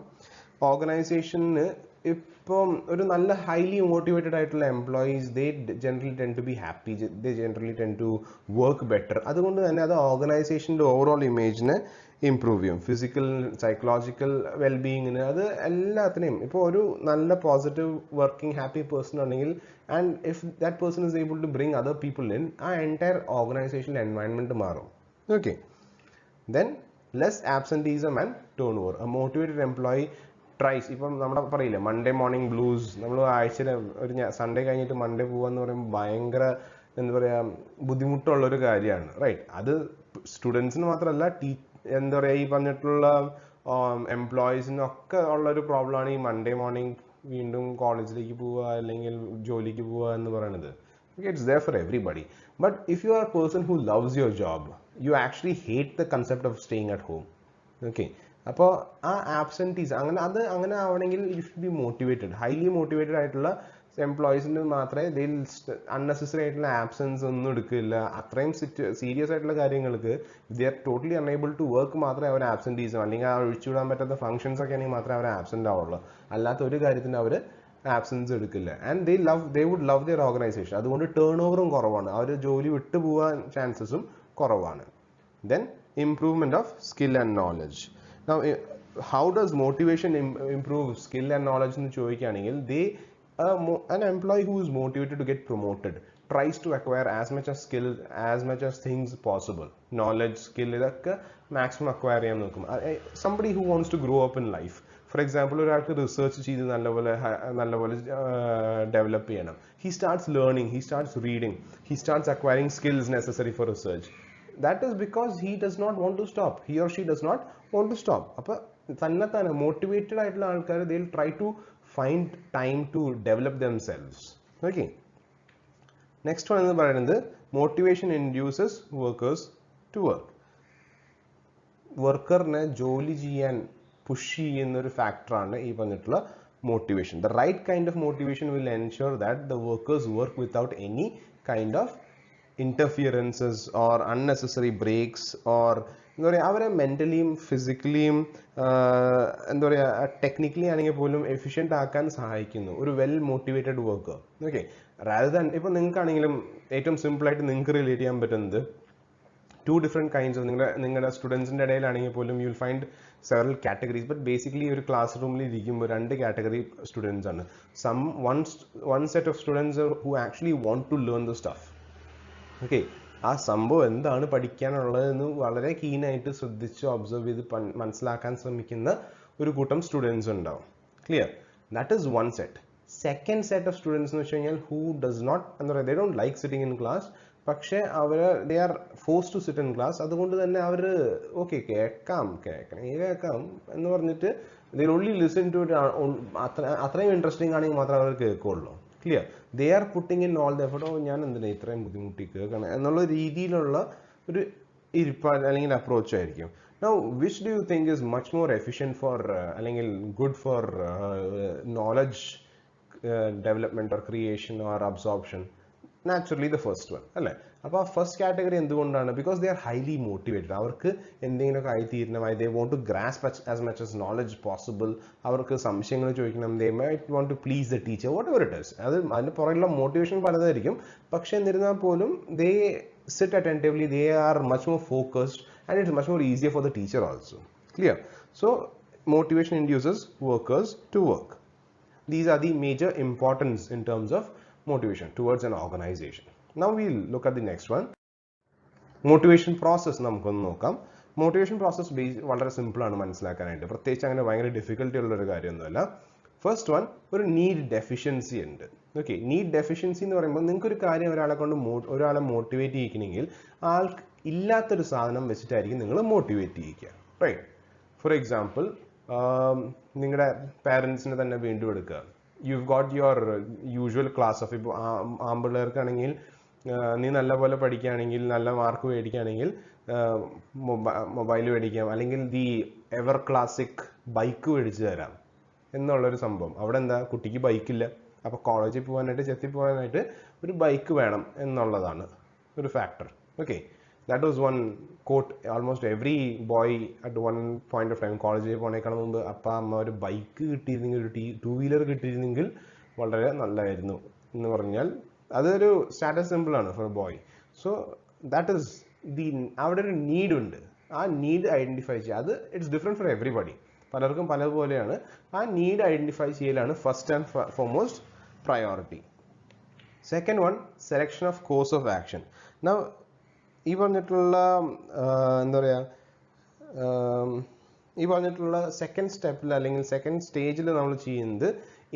ഓർഗനൈസേഷന് ഇപ്പം ഒരു നല്ല ഹൈലി മോട്ടിവേറ്റഡ് ആയിട്ടുള്ള employees, they generally tend to be happy, they generally tend to work better. അതുകൊണ്ട് തന്നെ അത് ഓർഗനൈസേഷൻ്റെ ഓവറോൾ ഇമേജിനെ ഇംപ്രൂവ് ചെയ്യും. ഫിസിക്കൽ, സൈക്കോളജിക്കൽ വെൽബീയിങ്ങിന്, അത് എല്ലാത്തിനെയും. ഇപ്പോൾ ഒരു നല്ല പോസിറ്റീവ് വർക്കിംഗ് ഹാപ്പി പേഴ്സൺ ഉണ്ടെങ്കിൽ, and if that person is able to bring other people in, ആ എൻറ്റയർ ഓർഗനൈസേഷൻ്റെ എൻവയൺമെൻറ്റ് മാറും. Okay, then less absenteeism and turnover. A motivated employee tries. ഇപ്പം നമ്മുടെ പറയില്ലേ മൺഡേ മോർണിംഗ് ബ്ലൂസ്, നമ്മൾ ആഴ്ചയിൽ ഒരു സൺഡേ കഴിഞ്ഞിട്ട് മൺഡേ പോകാന്ന് പറയുമ്പോൾ ഭയങ്കര എന്താ പറയുക ബുദ്ധിമുട്ടുള്ളൊരു കാര്യമാണ്. റൈറ്റ്? അത് സ്റ്റുഡൻസിന് മാത്രമല്ല, എന്താ പറയുക ഈ പറഞ്ഞിട്ടുള്ള എംപ്ലോയീസിനൊക്കെ ഉള്ളൊരു പ്രോബ്ലമാണ് ഈ മൺഡേ മോർണിംഗ് വീണ്ടും കോളേജിലേക്ക് പോവുക അല്ലെങ്കിൽ ജോലിക്ക് പോവുക എന്ന് പറയുന്നത്. Okay, it's there for everybody. But if you are a person who loves your job, you actually hate the concept of staying at home. Okay, അപ്പോൾ ആ ആബ്സെൻറ്റീസ് അങ്ങനെ ആവണമെങ്കിൽ you should be motivated. Highly motivated ആയിട്ടുള്ള എംപ്ലോയീസിന് മാത്രമേ ഇതിൽ unnecessary ആയിട്ടുള്ള absence ഒന്നും എടുക്കില്ല. അത്രയും സീരിയസ് ആയിട്ടുള്ള കാര്യങ്ങൾക്ക് they are totally unable to work മാത്രമേ അവർ ആബ്സെൻറ്റീസും അല്ലെങ്കിൽ ആ ഒഴിച്ചുവിടാൻ പറ്റാത്ത ഫംഗ്ഷൻസ് ഒക്കെ ആണെങ്കിൽ മാത്രമേ അവർ ആബ്സെൻ്റ് ആവുള്ളൂ. അല്ലാത്ത ഒരു കാര്യത്തിന് അവർ ആബ്സെൻസ് എടുക്കില്ല. And they would love their organisation. അതുകൊണ്ട് ടേൺ ഓവറും കുറവാണ്, അവർ ജോലി വിട്ടു പോകാൻ ചാൻസസും കുറവാണ്. Then improvement of skill and knowledge. Now, how does motivation improve skill and knowledge എന്ന് ചോദിക്കുകയാണെങ്കിൽ, an employee who is motivated to get promoted tries to acquire as much as skill, as much as things possible. Knowledge, skill ഇതൊക്കെ maximum acquire ചെയ്യാൻ നോക്കും. Somebody who wants to grow up in life, for example, ഒരാൾക്ക് research ചെയ്ത് നല്ലപോലെ develop ചെയ്യണം. He starts learning, he starts reading, he starts acquiring skills necessary for research. That is because he does not want to stop. He or she does not want to stop. അപ്പോൾ തന്നെ motivated ആയിട്ടുള്ള ആൾക്കാർ they will try to find time to develop themselves. Okay. Next one എന്ന് പറയുന്നത് motivation induces workers to work. വർക്കറിനെ ജോലി ചെയ്യാൻ push ചെയ്യുന്നൊരു ഫാക്ടറാണ് ഈ പറഞ്ഞിട്ടുള്ള motivation. The right kind of motivation will ensure that the workers work without any kind of interferences or unnecessary breaks, or എന്താ പറയുക അവരെ മെൻ്റലിയും ഫിസിക്കലിയും എന്താ പറയുക ടെക്നിക്കലി ആണെങ്കിൽ പോലും എഫിഷ്യൻ്റ് ആക്കാൻ സഹായിക്കുന്നു ഒരു well motivated worker. Okay, rather than ഇപ്പോൾ നിങ്ങൾക്കാണെങ്കിലും ഏറ്റവും സിമ്പിളായിട്ട് നിങ്ങൾക്ക് റിലേറ്റ് ചെയ്യാൻ പറ്റുന്നത് ടു ഡിഫറെൻറ്റ് കൈൻഡ്സ് ഓഫ് നിങ്ങളുടെ സ്റ്റുഡൻസിൻ്റെ ഇടയിലാണെങ്കിൽ പോലും you will find several categories. But basically ഒരു ക്ലാസ് റൂമിൽ ഇരിക്കുമ്പോൾ രണ്ട് കാറ്റഗറി സ്റ്റുഡൻസ് ആണ്. One set of students who actually want to learn the stuff. Okay, ആ സംഭവം എന്താണ് പഠിക്കാനുള്ളതെന്ന് വളരെ കീനായിട്ട് ശ്രദ്ധിച്ച് ഒബ്സർവ് ചെയ്ത് മനസ്സിലാക്കാൻ ശ്രമിക്കുന്ന ഒരു കൂട്ടം സ്റ്റുഡൻസ് ഉണ്ടാവും. Clear? That is one set. Second set of students എന്ന് വെച്ച് കഴിഞ്ഞാൽ ഹൂ ഡസ് നോട്ട് എന്താ പറയുക, they don't like sitting in class, പക്ഷേ അവർ they are force to sit in class. അതുകൊണ്ട് തന്നെ അവർ ഓക്കെ കേൾക്കാം എന്ന് പറഞ്ഞിട്ട് they only listen to it അത്രയും ഇൻട്രസ്റ്റിംഗ് ആണെങ്കിൽ മാത്രമേ അവർ കേൾക്കുള്ളൂ. ക്ലിയർ? They are putting in all the effort. ഞാൻ എന്തിനാ ഇത്രയും ബുദ്ധിമുട്ടി കേൾക്കണം എന്നുള്ള രീതിയിലുള്ള ഒരു അല്ലെങ്കിൽ അപ്രോച്ച് ആയിരിക്കും. Now, which do you think is much more efficient for അല്ലെങ്കിൽ good for knowledge development or creation or absorption? Naturally the first one, അല്ലേ? അപ്പോൾ ആ ഫസ്റ്റ് കാറ്റഗറി എന്തുകൊണ്ടാണ്? Because they are highly motivated. അവർക്ക് എന്തെങ്കിലുമൊക്കെ ആയിത്തീരണമായി, they want to grasp as much as knowledge possible. അവർക്ക് സംശയങ്ങൾ ചോദിക്കണം, they might want to please the teacher, whatever it is. അതിന് പുറകിലുള്ള മോട്ടിവേഷൻ പലതായിരിക്കും. പക്ഷെ എന്നിരുന്നാൽ പോലും ദേ sit attentively, they are much more focused, and it's much more easier for the teacher also. Clear? So motivation induces workers to work. These are the major importance in terms of motivation towards an organization. Now we'll look at the next one. Motivation process നമുക്കൊന്ന് നോക്കാം. Motivation process വളരെ simple ആണ് മനസ്സിലാക്കാനായിട്ട്. പ്രത്യേകിച്ച് അങ്ങനെ ഭയങ്കര difficulty ഉള്ളൊരു കാര്യമൊന്നുമല്ല. ഫസ്റ്റ് വൺ, ഒരു നീഡ് ഡെഫിഷ്യൻസി ഉണ്ട്. ഓക്കെ, നീഡ് ഡെഫിഷ്യൻസി എന്ന് പറയുമ്പോൾ നിങ്ങൾക്ക് ഒരു കാര്യം ഒരാളെ മോട്ടിവേറ്റ് ചെയ്യിക്കണമെങ്കിൽ ആൾക്ക് ഇല്ലാത്തൊരു സാധനം വെച്ചിട്ടായിരിക്കും നിങ്ങൾ മോട്ടിവേറ്റ് ചെയ്യിക്കുക. റൈറ്റ്? ഫോർ എക്സാമ്പിൾ, നിങ്ങളുടെ പാരൻസിനെ തന്നെ വീണ്ടും എടുക്കുക. You got your usual class of, ഇപ്പോൾ ആമ്പിള്ളേർക്കാണെങ്കിൽ നീ നല്ലപോലെ പഠിക്കുകയാണെങ്കിൽ, നല്ല മാർക്ക് മേടിക്കുകയാണെങ്കിൽ മൊബൈൽ മേടിക്കാം, അല്ലെങ്കിൽ ദി എവർ ക്ലാസിക് ബൈക്ക് മേടിച്ചു തരാം എന്നുള്ളൊരു സംഭവം. അവിടെ എന്താ, കുട്ടിക്ക് ബൈക്കില്ല. അപ്പോൾ കോളേജിൽ പോകാനായിട്ട്, ചെത്തി പോകാനായിട്ട് ഒരു ബൈക്ക് വേണം എന്നുള്ളതാണ് ഒരു factor. Okay, that was one quote. Almost every boy at one point of time കോളേജിൽ പോകണേക്കാൾ മുമ്പ് അപ്പ അമ്മ ഒരു ബൈക്ക് കിട്ടിയിരുന്നെങ്കിൽ, ഒരു ടൂ വീലർ കിട്ടിയിരുന്നെങ്കിൽ വളരെ നല്ലതായിരുന്നു എന്ന് പറഞ്ഞാൽ അതൊരു സ്റ്റാറ്റസ് സിമ്പിളാണ് for a boy. So that is അവിടെ ഒരു നീഡ് ഉണ്ട്. ആ നീഡ് ഐഡൻറ്റിഫൈ ചെയ്യുക. അത് ഇറ്റ്സ് ഡിഫറെൻറ്റ് ഫോർ എവറിബഡി. പലർക്കും പലതുപോലെയാണ്. ആ നീഡ് ഐഡൻറ്റിഫൈ ചെയ്യലാണ് first and foremost priority. Second one, selection of course of action. ഈ പറഞ്ഞിട്ടുള്ള എന്താ പറയുക, ഈ പറഞ്ഞിട്ടുള്ള സെക്കൻഡ് സ്റ്റെപ്പിൽ അല്ലെങ്കിൽ സെക്കൻഡ് സ്റ്റേജിൽ നമ്മൾ ചെയ്യുന്നത്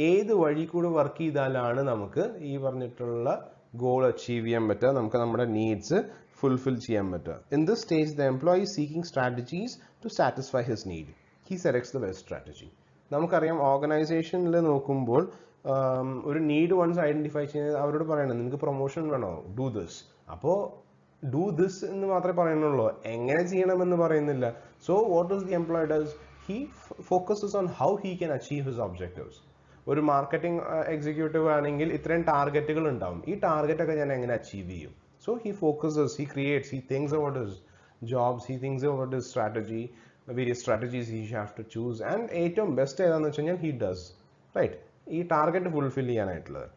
ഏത് വഴി കൂടെ വർക്ക് ചെയ്താലാണ് നമുക്ക് ഈ പറഞ്ഞിട്ടുള്ള ഗോൾ അച്ചീവ് ചെയ്യാൻ പറ്റുക, നമുക്ക് നമ്മുടെ നീഡ്സ് ഫുൾഫിൽ ചെയ്യാൻ പറ്റുക. In this stage the employee seeking strategies to satisfy his need. He selects the best strategy. നമുക്കറിയാം ഓർഗനൈസേഷനിൽ നോക്കുമ്പോൾ ഒരു നീഡ് വൺസ് ഐഡൻറ്റിഫൈ ചെയ്യുന്നത് അവരോട് പറയണം, നിങ്ങൾക്ക് പ്രൊമോഷൻ വേണോ, ഡു ദിസ്. അപ്പോൾ ഡു ദിസ് എന്ന് മാത്രമേ പറയുന്നുള്ളൂ, എങ്ങനെ ചെയ്യണമെന്ന് പറയുന്നില്ല. So what is the employee does? He focuses on how he can achieve his objectives. ഒരു മാർക്കറ്റിംഗ് എക്സിക്യൂട്ടീവ് ആണെങ്കിൽ ഇത്രയും ടാർഗറ്റുകൾ ഉണ്ടാവും. ഈ ടാർഗറ്റൊക്കെ ഞാൻ എങ്ങനെ അച്ചീവ് ചെയ്യും? So he focuses, he creates, he thinks about his jobs, he thinks about his strategy, various strategies he have to choose, and ഏറ്റവും best ഏതാണെന്ന് വെച്ച് കഴിഞ്ഞാൽ he does, right? ഈ ടാർഗറ്റ് ഫുൾഫിൽ ചെയ്യാനായിട്ടുള്ളത്.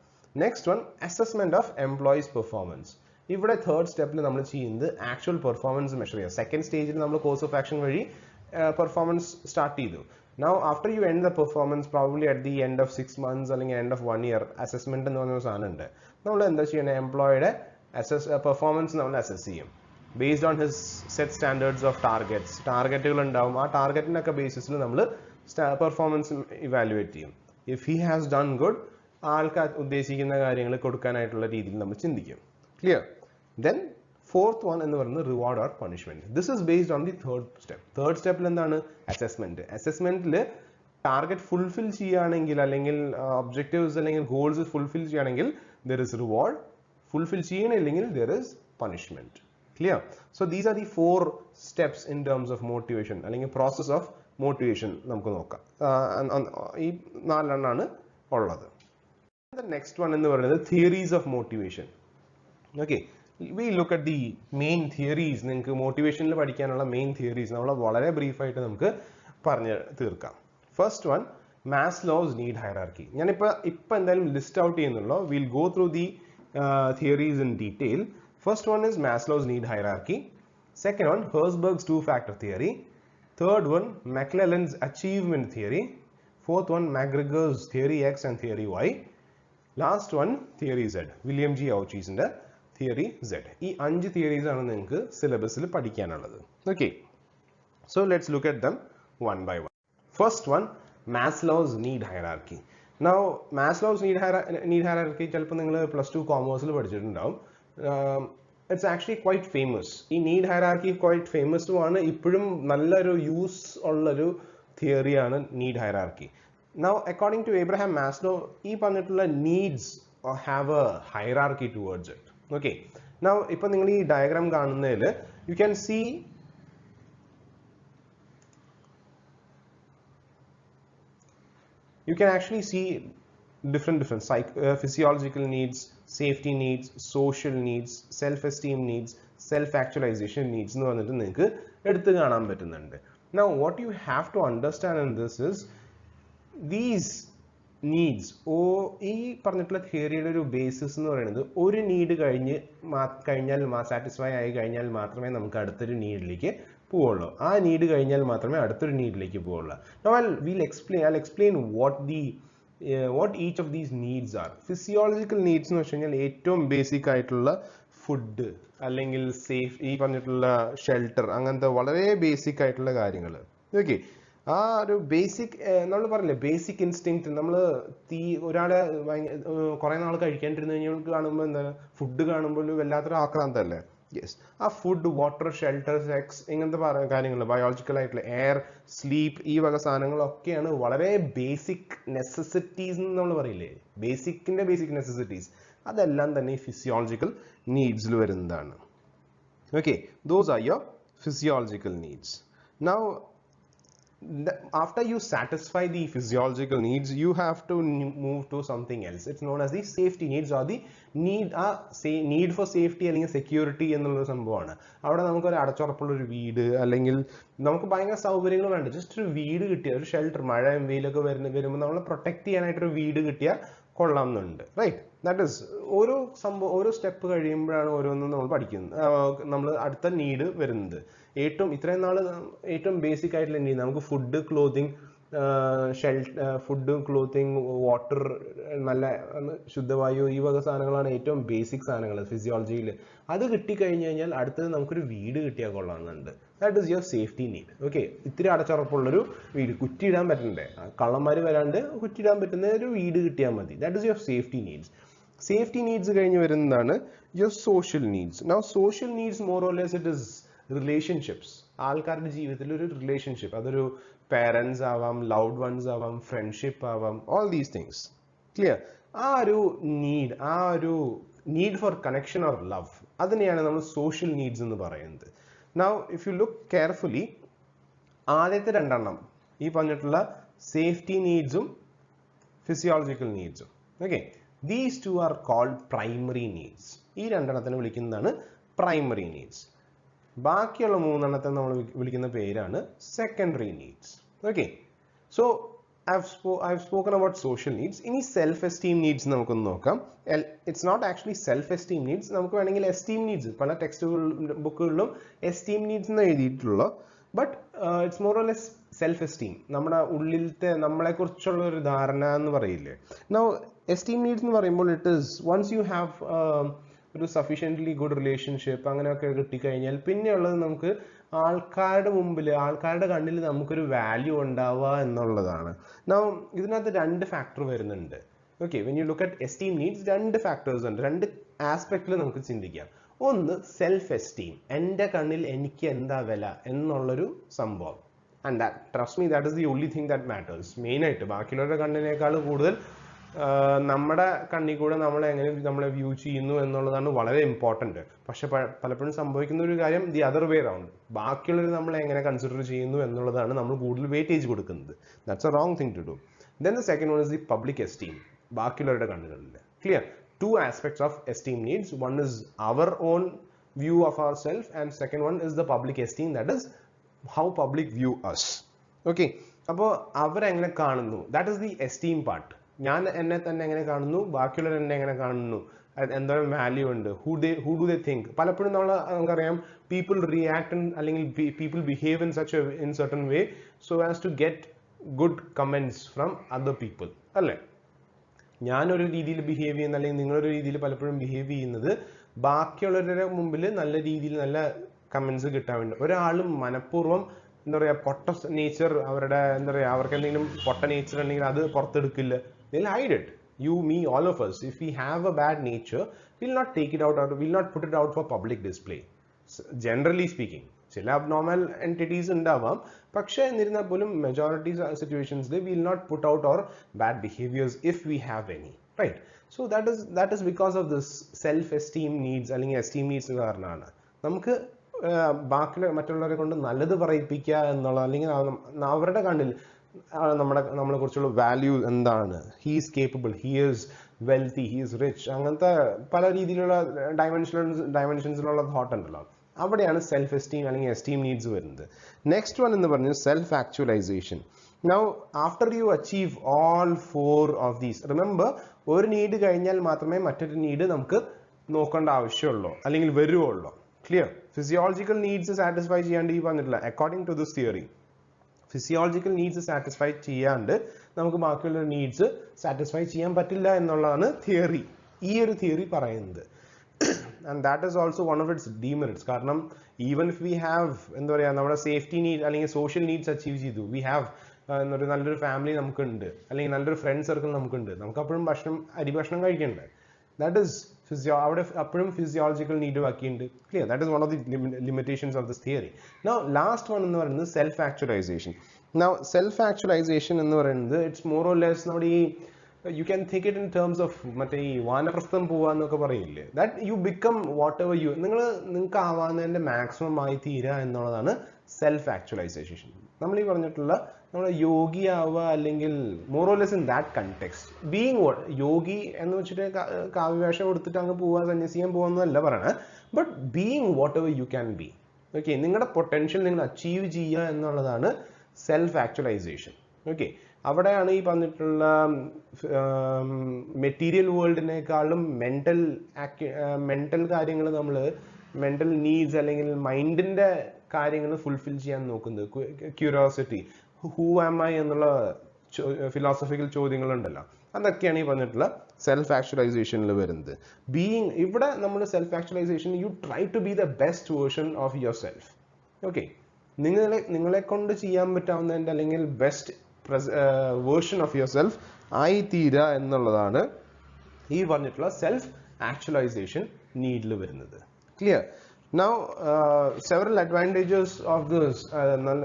Next one, assessment of employees performance. ഇവിടെ third സ്റ്റെപ്പിൽ നമ്മൾ ചെയ്യുന്നത് ആക്ച്വൽ പെർഫോമൻസ് മെഷർ ചെയ്യുക. സെക്കൻഡ് സ്റ്റേജിൽ നമ്മൾ കോഴ്സ് ഓഫ് ആക്ഷൻ വഴി പെർഫോമൻസ് സ്റ്റാർട്ട് ചെയ്തു. Now after you end the performance, probably at the end of 6 months അല്ലെങ്കിൽ end of 1 year, അസസ്മെന്റ് എന്ന് പറഞ്ഞ സാധനം ഉണ്ട്. നമ്മൾ എന്താ ചെയ്യണേ, എംപ്ലോയിയുടെ പെർഫോമൻസ് നമ്മൾ അസസ് ചെയ്യും based on his set standards of targets. ടാർഗറ്റുകൾ ഉണ്ടാവും. ആ ടാർഗറ്റിനൊക്കെ ബേസിസിൽ നമ്മൾ പെർഫോമൻസ് ഇവാലുവേറ്റ് ചെയ്യും. If he has done good, ആൾക്ക് ഉദ്ദേശിക്കുന്ന കാര്യങ്ങൾ കൊടുക്കാനായിട്ടുള്ള രീതിയിൽ നമ്മൾ ചിന്തിക്കും. ക്ലിയർ? ദെൻ ഫോർത്ത് വൺ എന്ന് പറയുന്നത് reward or punishment. This is based on the third step. Third സ്റ്റെപ്പിൽ എന്താണ്? അസസ്മെന്റ്. അസസ്മെന്റിൽ ടാർഗറ്റ് ഫുൾഫിൽ ചെയ്യുകയാണെങ്കിൽ, അല്ലെങ്കിൽ ഒബ്ജക്റ്റീവ്സ് അല്ലെങ്കിൽ ഗോൾസ് ഫുൾഫിൽ ചെയ്യുകയാണെങ്കിൽ ദർ ഇസ് റിവാർഡ്. ഫുൾഫിൽ ചെയ്യണില്ലെങ്കിൽ there is punishment. Clear? So these are the 4 steps in terms of motivation അല്ലെങ്കിൽ process of motivation. നമുക്ക് നോക്കാം. ഈ 4 എണ്ണമാണ് ഉള്ളത്. The next one എന്ന് പറയുന്നത് theories of motivation. Okay, we look at the main theories. നിങ്ങൾക്ക് മോട്ടിവേഷനിൽ പഠിക്കാനുള്ള മെയിൻ തിയറീസ് നമ്മൾ വളരെ ബ്രീഫായിട്ട് നമുക്ക് പറഞ്ഞു തീർക്കാം. First one, Maslow's need hierarchy. ഞാനിപ്പോൾ എന്തായാലും ലിസ്റ്റ് ഔട്ട് ചെയ്യുന്നുള്ളൂ. we'll go through the theories in detail. First one is Maslow's need hierarchy. Second one, Herzberg's two-factor theory. Third one, McClelland's achievement theory. Fourth one, McGregor's theory X and theory Y. Last one, theory Z. William G. Auchi's theory Z. ഈ 5 theories ആണ് നിങ്ങൾക്ക് സിലബസിൽ പഠിക്കാനുള്ളത്. Okay, so let's look at them one by one. First one, Maslow's need hierarchy. Now Maslow's need hierarchy ചിലപ്പോൾ നിങ്ങൾ +2 കോമേഴ്സിൽ പഠിച്ചിട്ടുണ്ടാവും. it's actually quite famous. ഈ need hierarchy quite famous ആണ്. ഇപ്പോഴും നല്ലൊരു യൂസ് ഉള്ളൊരു തിയറിയാണ് need hierarchy. Now according to Abraham Maslow, ഈ പറഞ്ഞിട്ടുള്ള needs have a hierarchy towards it. Okay. Now ഇപ്പോൾ നിങ്ങൾ ഈ ഡയഗ്രാം കാണുന്നതിൽ you can see you can actually see different physiological needs, safety needs, social needs, self-esteem needs, self-actualization needs എന്ന് പറഞ്ഞിട്ട് നിങ്ങൾക്ക് എടുത്തു കാണാൻ പറ്റുന്നുണ്ട്. Now what you have to understand in this is these needs, ഈ പറഞ്ഞിട്ടുള്ള തിയറിയുടെ ഒരു ബേസിസ് എന്ന് പറയുന്നത് ഒരു നീഡ് കഴിഞ്ഞാൽ സാറ്റിസ്ഫൈ ആയി കഴിഞ്ഞാൽ മാത്രമേ നമുക്ക് അടുത്തൊരു നീഡിലേക്ക് പോവുള്ളൂ. ആ നീഡ് കഴിഞ്ഞാൽ മാത്രമേ അടുത്തൊരു നീഡിലേക്ക് പോവുള്ളൂ. Now I'll explain what each of these needs are. Physiological needs എന്ന് വെച്ച് കഴിഞ്ഞാൽ ഏറ്റവും ബേസിക് ആയിട്ടുള്ള ഫുഡ് അല്ലെങ്കിൽ സേഫ്, ഈ പറഞ്ഞിട്ടുള്ള ഷെൽട്ടർ, അങ്ങനത്തെ വളരെ ബേസിക് ആയിട്ടുള്ള കാര്യങ്ങൾ. ഓക്കെ, ആ ഒരു ബേസിക് നമ്മൾ പറഞ്ഞില്ലേ, ബേസിക് ഇൻസ്റ്റിങ്ക്റ്റ്. നമ്മൾ ഒരാളെ കുറെ നാൾ കഴിക്കാണ്ടിരുന്ന് കഴിഞ്ഞാൽ കാണുമ്പോൾ എന്താണ്, ഫുഡ് കാണുമ്പോൾ വല്ലാത്തൊരു ആക്രാന്തല്ലേ. യെസ്, ആ ഫുഡ്, വാട്ടർ, ഷെൽട്ടർ, സെക്സ്, ഇങ്ങനത്തെ കാര്യങ്ങൾ, ബയോളജിക്കൽ ആയിട്ടുള്ള എയർ, സ്ലീപ്പ്, ഈ വക സാധനങ്ങളൊക്കെയാണ് വളരെ ബേസിക് നെസസിറ്റീസ് എന്ന് നമ്മൾ പറയില്ലേ, ബേസിക്കിന്റെ ബേസിക് നെസസിറ്റീസ്. അതെല്ലാം തന്നെ ഫിസിയോളജിക്കൽ നീഡ്സിൽ വരുന്നതാണ്. Okay, those are your physiological needs. Now after you satisfy the physiological needs, you have to move to something else. It's known as the safety needs or the need for safety അല്ലെങ്കിൽ security എന്നുള്ളൊരു സംഭവമാണ്. അവിടെ നമുക്കൊരു അടച്ചുറപ്പുള്ളൊരു വീട്, അല്ലെങ്കിൽ നമുക്ക് ഭയങ്കര സൗകര്യങ്ങൾ വേണ്ട, ജസ്റ്റ് ഒരു വീട് കിട്ടിയ, ഒരു ഷെൽട്ടർ, മഴയും വെയിലൊക്കെ വരുമ്പോൾ നമ്മളെ പ്രൊട്ടക്ട് ചെയ്യാനായിട്ടൊരു വീട് കിട്ടിയാൽ കൊള്ളാം എന്നുണ്ട്. റൈറ്റ്, ദാറ്റ് ഈസ് ഓരോ സംഭവം, ഓരോ സ്റ്റെപ്പ് കഴിയുമ്പോഴാണ് ഓരോന്നും നമ്മൾ പഠിക്കുന്നത്, നമ്മൾ അടുത്ത നീഡ് വരുന്നത്. ഇത്രയും നാൾ ഏറ്റവും ബേസിക് ആയിട്ടുള്ള നീഡ് നമുക്ക് food, clothing, food, clothing, water, നല്ല ശുദ്ധവായു, ഈ വക സാധനങ്ങളാണ് ഏറ്റവും ബേസിക് സാധനങ്ങൾ ഫിസിയോളജിയിൽ. അത് കിട്ടിക്കഴിഞ്ഞ് കഴിഞ്ഞാൽ അടുത്തത് നമുക്കൊരു വീട് കിട്ടിയാൽ കൊള്ളാമെന്നുണ്ട്. That is your safety need. Okay, ഇത്തിരി അടച്ചുറപ്പുള്ളൊരു വീട്, കുറ്റിയിടാൻ പറ്റണ്ടേ, കള്ളന്മാർ വരാണ്ട് കുറ്റിയിടാൻ പറ്റുന്ന ഒരു വീട് കിട്ടിയാൽ മതി. That is your safety needs. Safety needs കഴിഞ്ഞ് വരുന്നതാണ് your social needs. Now social needs more or less it is relationships. ആൾക്കാരുടെ ജീവിതത്തിൽ ഒരു റിലേഷൻഷിപ്പ്, അതൊരു പേരൻസ് ആവാം, ലവ്ഡ് വൺസ് ആവാം, ഫ്രണ്ട്ഷിപ്പ് ആവാം, ഓൾ ദീസ് തിങ്സ്. ക്ലിയർ? ആ ഒരു need for connection or love, അതിനെയാണ് നമ്മൾ സോഷ്യൽ നീഡ്സ് എന്ന് പറയുന്നത്. Now if you look carefully, ആദ്യത്തെ രണ്ടെണ്ണം ഈ പറഞ്ഞിട്ടുള്ള സേഫ്റ്റി നീഡ്സും ഫിസിയോളജിക്കൽ നീഡ്സും, okay, these to R called primary needs. ഈ രണ്ടെണ്ണത്തിന് വിളിക്കുന്നതാണ് പ്രൈമറി നീഡ്സ്. ബാക്കിയുള്ള മൂന്നെണ്ണത്തെ നമ്മൾ വിളിക്കുന്ന പേരാണ് secondary needs. Okay, so I've spoken about social needs. ഇനി സെൽഫ് എസ്റ്റീം നീഡ്സ് നമുക്കൊന്ന് നോക്കാം. It's not actually self esteem needs. നമുക്ക് വേണമെങ്കിൽ എസ്റ്റീം നീഡ്സ്, പല ടെക്സ്റ്റ് ബുക്കുകളിലും എസ്റ്റീം നീഡ്സ് എന്ന് എഴുതിയിട്ടുള്ളൂ. But it's more or less self esteem, നമ്മുടെ ഉള്ളിലത്തെ നമ്മളെക്കുറിച്ചുള്ള ഒരു ധാരണ എന്ന് പറയില്ലേ. നൗ എസ്റ്റീം നീഡ്സ് എന്ന് പറയുമ്പോൾ it is once you have ഒരു സഫീഷ്യൻ്റ്ലി ഗുഡ് റിലേഷൻഷിപ്പ് അങ്ങനെയൊക്കെ കിട്ടിക്കഴിഞ്ഞാൽ പിന്നെയുള്ളത് നമുക്ക് ആൾക്കാരുടെ മുമ്പിൽ, ആൾക്കാരുടെ കണ്ണിൽ നമുക്കൊരു വാല്യൂ ഉണ്ടാവുക എന്നുള്ളതാണ്. നൗ ഇതിനകത്ത് രണ്ട് ഫാക്ടർ വരുന്നുണ്ട്. Okay, when you look at esteem needs, രണ്ട് ഫാക്ടേഴ്സ് ഉണ്ട്, രണ്ട് ആസ്പെക്റ്റിൽ നമുക്ക് ചിന്തിക്കാം. ഒന്ന് സെൽഫ് എസ്റ്റീം, എൻ്റെ കണ്ണിൽ എനിക്ക് എന്താ വില എന്നുള്ളൊരു സംഭവം. And that, trust me, that is the only thing that matters. മെയിനായിട്ട് ബാക്കിയുള്ളവരുടെ കണ്ണിനേക്കാൾ കൂടുതൽ നമ്മുടെ കണ്ണിൽ കൂടെ നമ്മളെ വ്യൂ ചെയ്യുന്നു എന്നുള്ളതാണ് വളരെ ഇമ്പോർട്ടൻറ്റ്. പക്ഷെ പലപ്പോഴും സംഭവിക്കുന്ന ഒരു കാര്യം ദി അതർ വേ റൗണ്ട്, ബാക്കിയുള്ളവർ നമ്മളെ എങ്ങനെ കൺസിഡർ ചെയ്യുന്നു എന്നുള്ളതാണ് നമ്മൾ കൂടുതൽ വെയിറ്റേജ് കൊടുക്കുന്നത്. That's a wrong thing to do. Then the second one is the public esteem, ബാക്കിയുള്ളവരുടെ കണ്ണുകളിൽ. Clear? Two aspects of esteem needs. One is our own view of our self and second one is the public esteem, that is how public view us. Okay, അപ്പോൾ അവരെങ്ങനെ കാണുന്നു, that is the esteem part. ഞാൻ എന്നെ തന്നെ എങ്ങനെ കാണുന്നു, ബാക്കിയുള്ളവർ എന്നെ എങ്ങനെ കാണുന്നു, എന്തോരം വാല്യൂ ഉണ്ട്, ഹു ഡു ദേ തിങ്ക്. പലപ്പോഴും നമുക്കറിയാം പീപ്പിൾ റിയാക്ട് അല്ലെങ്കിൽ people behave in certain way so as to get good comments from other people, അല്ലേ? ഞാനൊരു രീതിയിൽ ബിഹേവ് ചെയ്യുന്ന അല്ലെങ്കിൽ നിങ്ങളൊരു രീതിയിൽ പലപ്പോഴും ബിഹേവ് ചെയ്യുന്നത് ബാക്കിയുള്ളവരുടെ മുമ്പിൽ നല്ല രീതിയിൽ നല്ല കമൻറ്റ്സ് കിട്ടാൻ വേണ്ടി. ഒരാളും മനഃപൂർവ്വം എന്താ പറയുക, പൊട്ട നേച്ചർ, അവരുടെ എന്താ പറയുക, അവർക്ക് എന്തെങ്കിലും പൊട്ട നേച്ചർ ഉണ്ടെങ്കിൽ അത് പുറത്തെടുക്കില്ല, they'll hide it. you, me, all of us, if we have a bad nature, we'll not take it out or we'll not put it out for public display. Generally speaking, ചില abnormal entities ഉണ്ടാവാം, പക്ഷേ എന്നിരുന്നാൽ പോലും majority situations we will not put out our bad behaviors if we have any, right? So that is because of this self esteem needs അല്ലെങ്കിൽ esteem needs കാരണമാണ് നമുക്ക് ബാക്കി മറ്റുള്ളവരെ കൊണ്ട് നല്ലത് പറയിപ്പിക്കുക എന്നുള്ള അല്ലെങ്കിൽ അവരുടെ കണ്ണിൽ നമ്മളെ കുറിച്ചുള്ള വാല്യൂ എന്താണ്, he is capable, he is wealthy, he is rich, അങ്ങനത്തെ പല രീതിയിലുള്ള ഡയമെൻഷൻസിലുള്ള തോട്ട് ഉണ്ടല്ലോ, അവിടെയാണ് സെൽഫ് എസ്റ്റീം അല്ലെങ്കിൽ എസ്റ്റീം നീഡ്സ് വരുന്നത്. നെക്സ്റ്റ് വൺ എന്ന് പറഞ്ഞത് self actualisation. Now after you achieve all 4 of these, remember ഒരു നീഡ് കഴിഞ്ഞാൽ മാത്രമേ മറ്റൊരു നീഡ് നമുക്ക് നോക്കേണ്ട ആവശ്യമുള്ളൂ അല്ലെങ്കിൽ വരുവുള്ളൂ. ക്ലിയർ? ഫിസിയോളജിക്കൽ നീഡ്സ് സാറ്റിസ്ഫൈ ചെയ്യാണ്ട് ഈ പറഞ്ഞിട്ടില്ല. According to this theory physiological needs satisfy ചെയ്യാണ്ട് നമുക്ക് ബാക്കിയുള്ള നീഡ്സ് സാറ്റിസ്ഫൈ ചെയ്യാൻ പറ്റില്ല എന്നുള്ളതാണ് തിയറി, ഈ ഒരു തിയറി പറയുന്നത്. And that is also one of its demerits. കാരണം ഈവൻ ഇഫ് വി ഹാവ് എന്താ പറയുക, നമ്മുടെ സേഫ്റ്റി നീഡ് അല്ലെങ്കിൽ സോഷ്യൽ നീഡ്സ് അച്ചീവ് ചെയ്തു, വി ഹാവ് നല്ലൊരു ഫാമിലി നമുക്കുണ്ട് അല്ലെങ്കിൽ നല്ലൊരു ഫ്രണ്ട് സർക്കിൾ നമുക്കുണ്ട്, നമുക്ക് അപ്പോഴും അരിഭക്ഷണം കഴിക്കണ്ടേ? ദാറ്റ് ഈസ് അവിടെ അപ്പോഴും ഫിസിയോളജിക്കൽ നീഡ് ബാക്കിയുണ്ട്. Clear? That is one of the limitations of this theory. Now last one എന്ന് പറയുന്നത് self actualisation. Now self actualisation എന്ന് പറയുന്നത് ഇറ്റ്സ് മോർ ഓർ ലെസ് നമ്മുടെ ഈ you can think it in terms of മറ്റേ ഈ വാനപ്രസ്ഥം പോവാന്നൊക്കെ പറയില്ലേ, that you become whatever you, നിങ്ങൾക്ക് ആവാവുന്നതിന്റെ മാക്സിമം ആയി തീരുക എന്നുള്ളതാണ് സെൽഫ് ആക്ച്വലൈസേഷൻ. നമ്മൾ ഈ പറഞ്ഞിട്ടുള്ള നമ്മൾ യോഗിയാവുക അല്ലെങ്കിൽ more or less in that context. Being യോഗി എന്ന് വെച്ചിട്ട് കാവ്യവേഷം കൊടുത്തിട്ട് അങ്ങ് പോവുക, സന്യസിക്കാൻ പോകുന്നതല്ല പറയണത്, but being whatever you can be. Okay, നിങ്ങളുടെ പൊട്ടൻഷ്യൽ നിങ്ങൾ അച്ചീവ് ചെയ്യുക എന്നുള്ളതാണ് സെൽഫ് ആക്ച്വലൈസേഷൻ. ഓക്കെ, അവിടെയാണ് ഈ പറഞ്ഞിട്ടുള്ള മെറ്റീരിയൽ വേൾഡിനേക്കാളും മെന്റൽ കാര്യങ്ങൾ, നമ്മൾ മെന്റൽ നീഡ്സ് അല്ലെങ്കിൽ മൈൻഡിന്റെ കാര്യങ്ങൾ ഫുൾഫിൽ ചെയ്യാൻ നോക്കുന്നത്. ക്യൂരിയോസിറ്റി, ഹൂ ആം ഐ എന്നുള്ള ഫിലോസഫിക്കൽ ചോദ്യങ്ങളുണ്ടല്ലോ, അതൊക്കെയാണ് ഈ പറഞ്ഞിട്ടുള്ള സെൽഫ് ആക്ച്വലൈസേഷനിൽ വരുന്നത്. ബീയിങ്, ഇവിടെ നമ്മൾ self actualisation you try to be the best version of your self. Okay, നിങ്ങളെ കൊണ്ട് ചെയ്യാൻ പറ്റാവുന്നതിൻ്റെ അല്ലെങ്കിൽ best version of your self ആയി തീരുക എന്നുള്ളതാണ് ഈ പറഞ്ഞിട്ടുള്ള സെൽഫ് ആക്ച്വലൈസേഷൻ നീഡിൽ വരുന്നത്. Clear? Now several advantages of this,